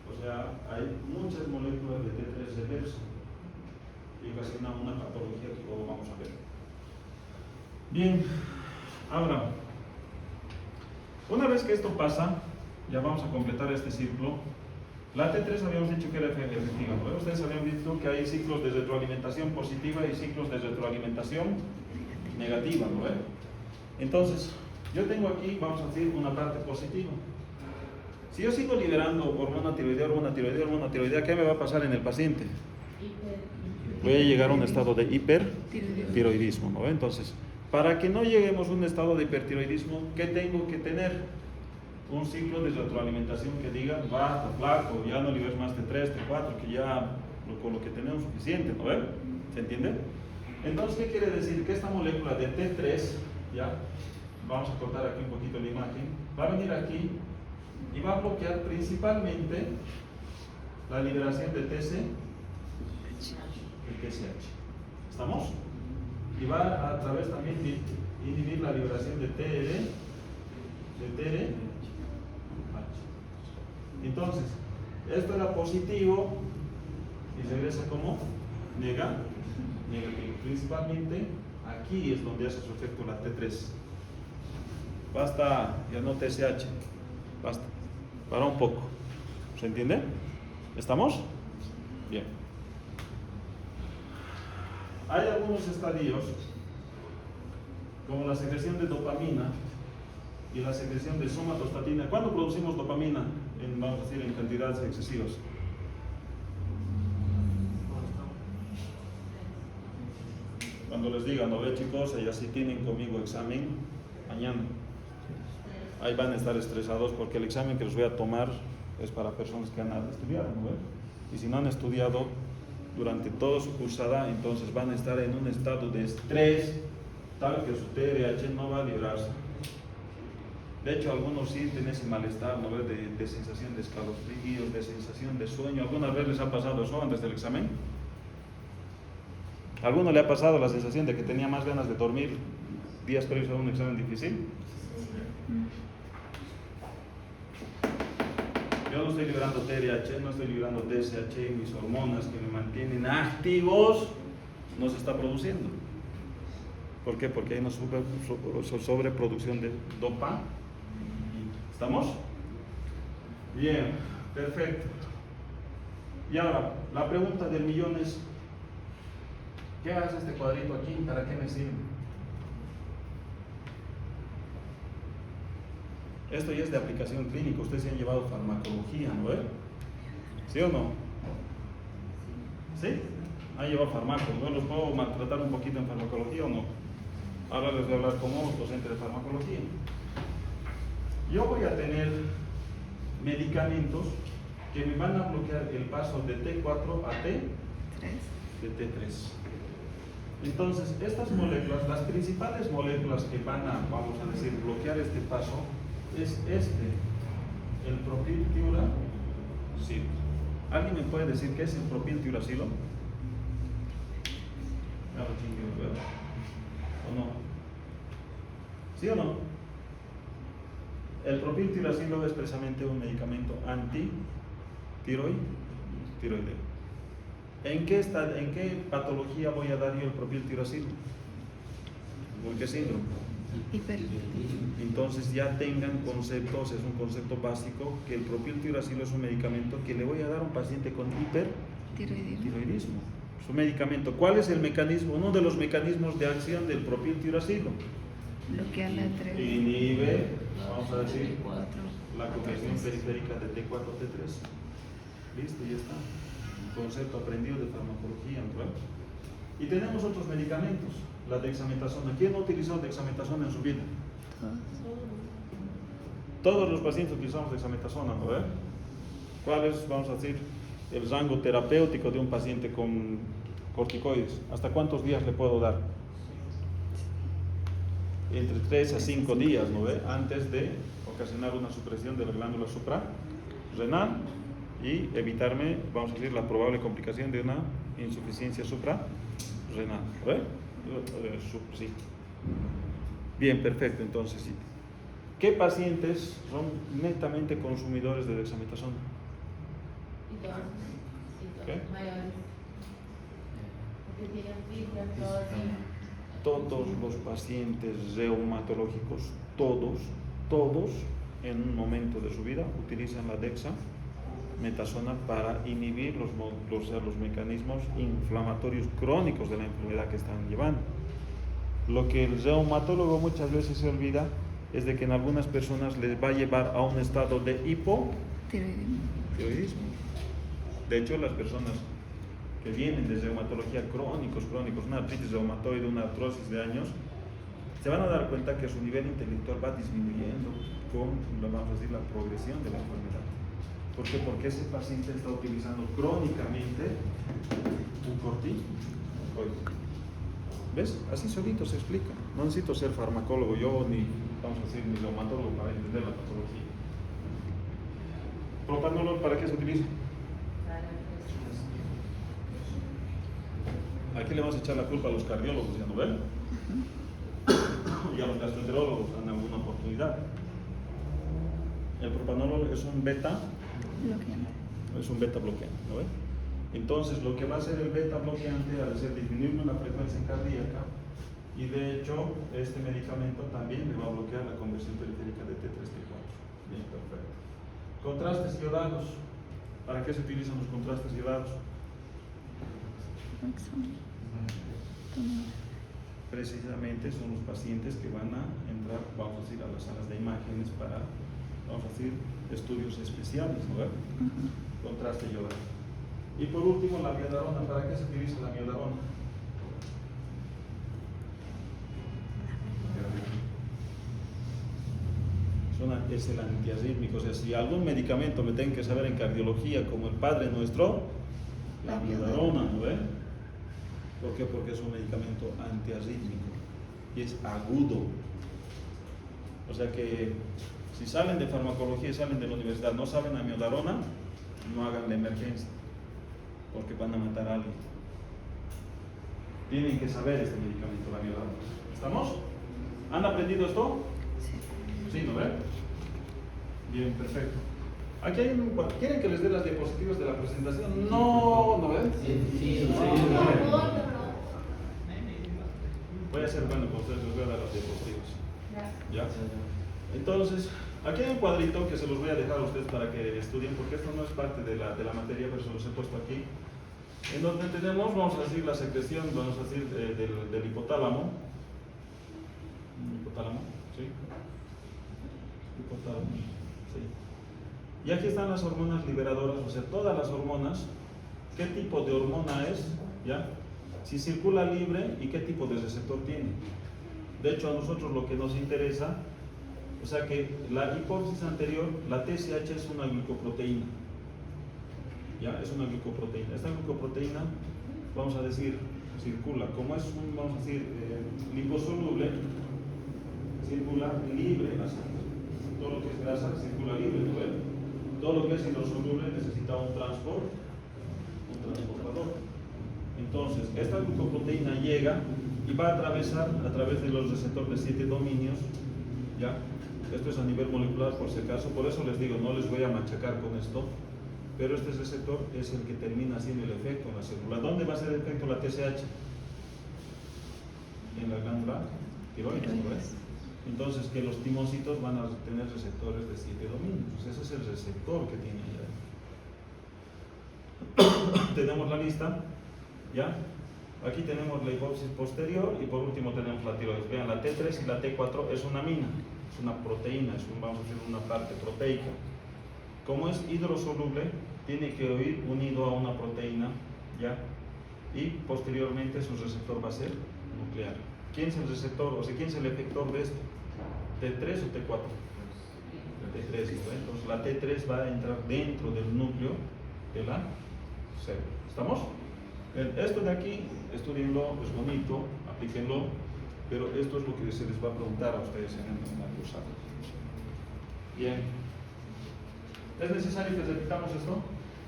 o sea, hay muchas moléculas de T3 reversa y ocasiona una patología que luego vamos a ver. Bien, ahora, una vez que esto pasa, ya vamos a completar este ciclo. La T3 habíamos dicho que era efectiva, ¿no? Ustedes habían visto que hay ciclos de retroalimentación positiva y ciclos de retroalimentación negativa, ¿no? Entonces, yo tengo aquí, vamos a decir, una parte positiva. Si yo sigo liberando hormona tiroidea, ¿qué me va a pasar en el paciente? Voy a llegar a un estado de hipertiroidismo, ¿no? Entonces, para que no lleguemos a un estado de hipertiroidismo, ¿qué tengo que tener? Un ciclo de retroalimentación que diga, basta, flaco, ya no liberes más T3, T4, que ya con lo que tenemos suficiente, ¿no? ¿Se entiende? Entonces, ¿qué quiere decir? Que esta molécula de T3, ya, vamos a cortar aquí un poquito la imagen, va a venir aquí y va a bloquear principalmente la liberación de TSH. ¿Estamos? Y va a través también de inhibir la liberación de TRH. Entonces, esto era positivo y regresa como negativo. Principalmente aquí es donde hace su efecto la T3. Basta, ya no TSH. Basta. Para un poco. ¿Se entiende? ¿Estamos? Bien. Hay algunos estadios, como la secreción de dopamina y la secreción de somatostatina. ¿Cuándo producimos dopamina? Vamos a decir, en cantidades excesivas. Cuando les diga, no ve chicos, ellas sí tienen conmigo examen mañana. Ahí van a estar estresados porque el examen que les voy a tomar es para personas que han estudiado, ¿no ve? Y si no han estudiado durante toda su cursada, entonces van a estar en un estado de estrés tal que su TDAH no va a librarse. De hecho, algunos sienten ese malestar, ¿no ve? De sensación de escalofríos, de sensación de sueño. ¿Alguna vez les ha pasado eso antes del examen? ¿A alguno le ha pasado la sensación de que tenía más ganas de dormir días previos a un examen difícil? Yo no estoy liberando TDAH, no estoy liberando TSH, mis hormonas que me mantienen activos no se está produciendo. ¿Por qué? Porque hay una sobreproducción de dopamina. ¿Estamos? Bien, perfecto. Y ahora, la pregunta del millón es, ¿qué hace este cuadrito aquí? ¿Para qué me sirve? Esto ya es de aplicación clínica. Ustedes se han llevado farmacología, ¿no? ¿Sí o no? ¿Sí? Han llevado fármacos, ¿no? ¿Los puedo maltratar un poquito en farmacología o no? Ahora les voy a hablar como docente de farmacología. Yo voy a tener medicamentos que me van a bloquear el paso de T4 a de T3. Entonces, estas moléculas, las principales moléculas que van a, vamos a decir, bloquear este paso, es el propiltiuracilo. ¿Alguien me puede decir qué es el propiltiuracilo? ¿O no? ¿Sí o no? El propiltiuracilo es precisamente un medicamento antitiroideo. ¿En qué patología voy a dar yo el propiltiuracilo? ¿En qué síndrome? Entonces ya tengan conceptos, es un concepto básico, que el propiltiuracilo es un medicamento que le voy a dar a un paciente con hipertiroidismo. Es un medicamento. ¿Cuál es el mecanismo? Uno de los mecanismos de acción del propiltiuracilo. Bloquea la 3. Inhibe, vamos a decir, la conversión periférica de T4 a T3. Listo, ya está. Un concepto aprendido de farmacología, ¿no? Y tenemos otros medicamentos. La dexametasona. ¿Quién no utilizó dexametasona en su vida? Todos los pacientes utilizamos dexametasona, ¿no? ¿Cuál es, vamos a decir, el rango terapéutico de un paciente con corticoides? ¿Hasta cuántos días le puedo dar? Entre 3 a 5 días, ¿no ve? Antes de ocasionar una supresión de la glándula suprarrenal y evitarme, vamos a decir, la probable complicación de una insuficiencia suprarrenal, ¿no ve? Sí. Bien, perfecto. Entonces, ¿qué pacientes son netamente consumidores de dexametasona? ¿Qué? Todos los pacientes reumatológicos, todos, en un momento de su vida utilizan la dexametasona para inhibir los mecanismos inflamatorios crónicos de la enfermedad que están llevando. Lo que el reumatólogo muchas veces se olvida es de que en algunas personas les va a llevar a un estado de hipotiroidismo. De hecho, las personas que vienen de reumatología crónicos, una artritis reumatoide, una artrosis de años, se van a dar cuenta que su nivel intelectual va disminuyendo con, vamos a decir, la progresión de la enfermedad. ¿Por qué? Porque ese paciente está utilizando crónicamente un corticoide. ¿Ves? Así solito se explica. No necesito ser farmacólogo yo, ni, vamos a decir, ni reumatólogo para entender la patología. ¿Propanolol para qué se utiliza? Aquí le vamos a echar la culpa a los cardiólogos, ¿ya no ven? Y a los gastroenterólogos en alguna oportunidad. El propanolol es un beta bloqueante, ¿no ven? Entonces, lo que va a hacer el beta bloqueante al ser disminuir la frecuencia cardíaca, y de hecho, este medicamento también le va a bloquear la conversión periférica de T3 T4. Bien, perfecto. Contrastes iodados. ¿Para qué se utilizan los contrastes iodados? Precisamente son los pacientes que van a entrar, vamos a decir, a las salas de imágenes para, vamos a decir, estudios especiales, ¿no? Contraste iodado. Y por último, la miodarona. ¿Para qué se utiliza la miodarona? es el antiarrítmico. O sea, si algún medicamento me tienen que saber en cardiología, como el Padre Nuestro, la amiodarona, ¿no ven? ¿Por qué? Porque es un medicamento antiarrítmico y es agudo. O sea que si salen de farmacología y salen de la universidad, no saben amiodarona, no hagan la emergencia, porque van a matar a alguien. Tienen que saber este medicamento, la amiodarona. ¿Estamos? ¿Han aprendido esto? Sí, ¿no ven? Bien, perfecto. Aquí hay un... ¿Quieren que les dé las diapositivas de la presentación? No, ¿no ven? Sí. Voy a ser bueno con ustedes, les voy a dar las diapositivas. ¿Ya? Entonces, aquí hay un cuadrito que se los voy a dejar a ustedes para que estudien, porque esto no es parte de la materia, pero se los he puesto aquí. En donde tenemos, vamos a decir, la secreción, vamos a decir, del hipotálamo. ¿Hipotálamo? ¿Sí? Hipotálamo, sí. Y aquí están las hormonas liberadoras, o sea, todas las hormonas. ¿Qué tipo de hormona es? ¿Ya? Si circula libre y qué tipo de receptor tiene. De hecho, a nosotros lo que nos interesa, o sea que la hipófisis anterior, la TSH es una glicoproteína. ¿Ya? Es una glicoproteína. Esta glicoproteína, vamos a decir, circula. Como es un, vamos a decir, liposoluble, circula libre en la sangre. Todo lo que es grasa circula libre, ¿no ven? Todo lo que es hidrosoluble necesita un transportador. Entonces, esta glucoproteína llega y va a atravesar a través de los receptores de 7 dominios, ¿ya? Esto es a nivel molecular por si acaso, por eso les digo, no les voy a machacar con esto, pero este receptor es el que termina haciendo el efecto en la célula. ¿Dónde va a hacer el efecto la TSH? En la glándula tiroides, ¿no ves? Entonces, que los timocitos van a tener receptores de 7 dominios. Ese es el receptor que tiene allá. Tenemos la lista, ¿ya? Aquí tenemos la hipófisis posterior y por último tenemos la tiroides. Vean, la T3 y la T4 es una amina, es una proteína, vamos a decir, una parte proteica. Como es hidrosoluble, tiene que ir unido a una proteína, ¿ya? Y posteriormente su receptor va a ser nuclear. ¿Quién es el receptor? O sea, ¿quién es el efector de esto? ¿T3 o T4? T3, ¿no? Entonces la T3 va a entrar dentro del núcleo de la célula. ¿Estamos? Esto de aquí, estudienlo, es bonito, aplíquenlo, pero esto es lo que se les va a preguntar a ustedes en el cursado. Bien. ¿Es necesario que repitamos esto?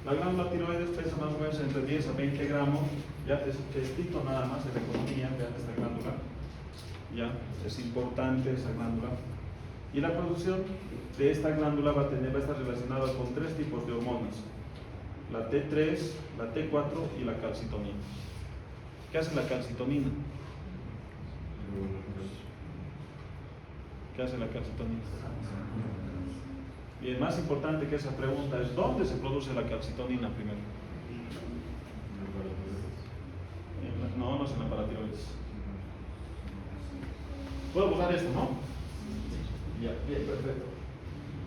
La glándula tiroides pesa más o menos entre 10 a 20 gramos, ya es testito nada más en economía, vean esta glándula, ya, es importante esa glándula. Y la producción de esta glándula va a estar relacionada con 3 tipos de hormonas: la T3, la T4 y la calcitonina. ¿Qué hace la calcitonina? ¿Qué hace la calcitonina? Bien, más importante que esa pregunta es: ¿dónde se produce la calcitonina primero? No, no es en la paratiroides. Puedo borrar esto, ¿no? Ya, bien, perfecto.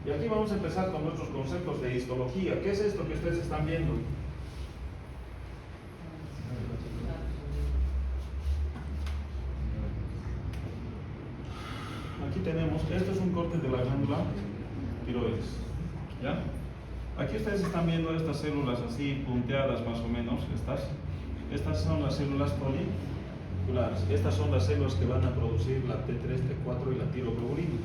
Y aquí vamos a empezar con nuestros conceptos de histología. ¿Qué es esto que ustedes están viendo? Aquí tenemos, esto es un corte de la glándula tiroides, ¿ya? Aquí ustedes están viendo estas células así punteadas más o menos, estas son las células foliculares, estas son las células que van a producir la T3, T4 y la tiroglobulina.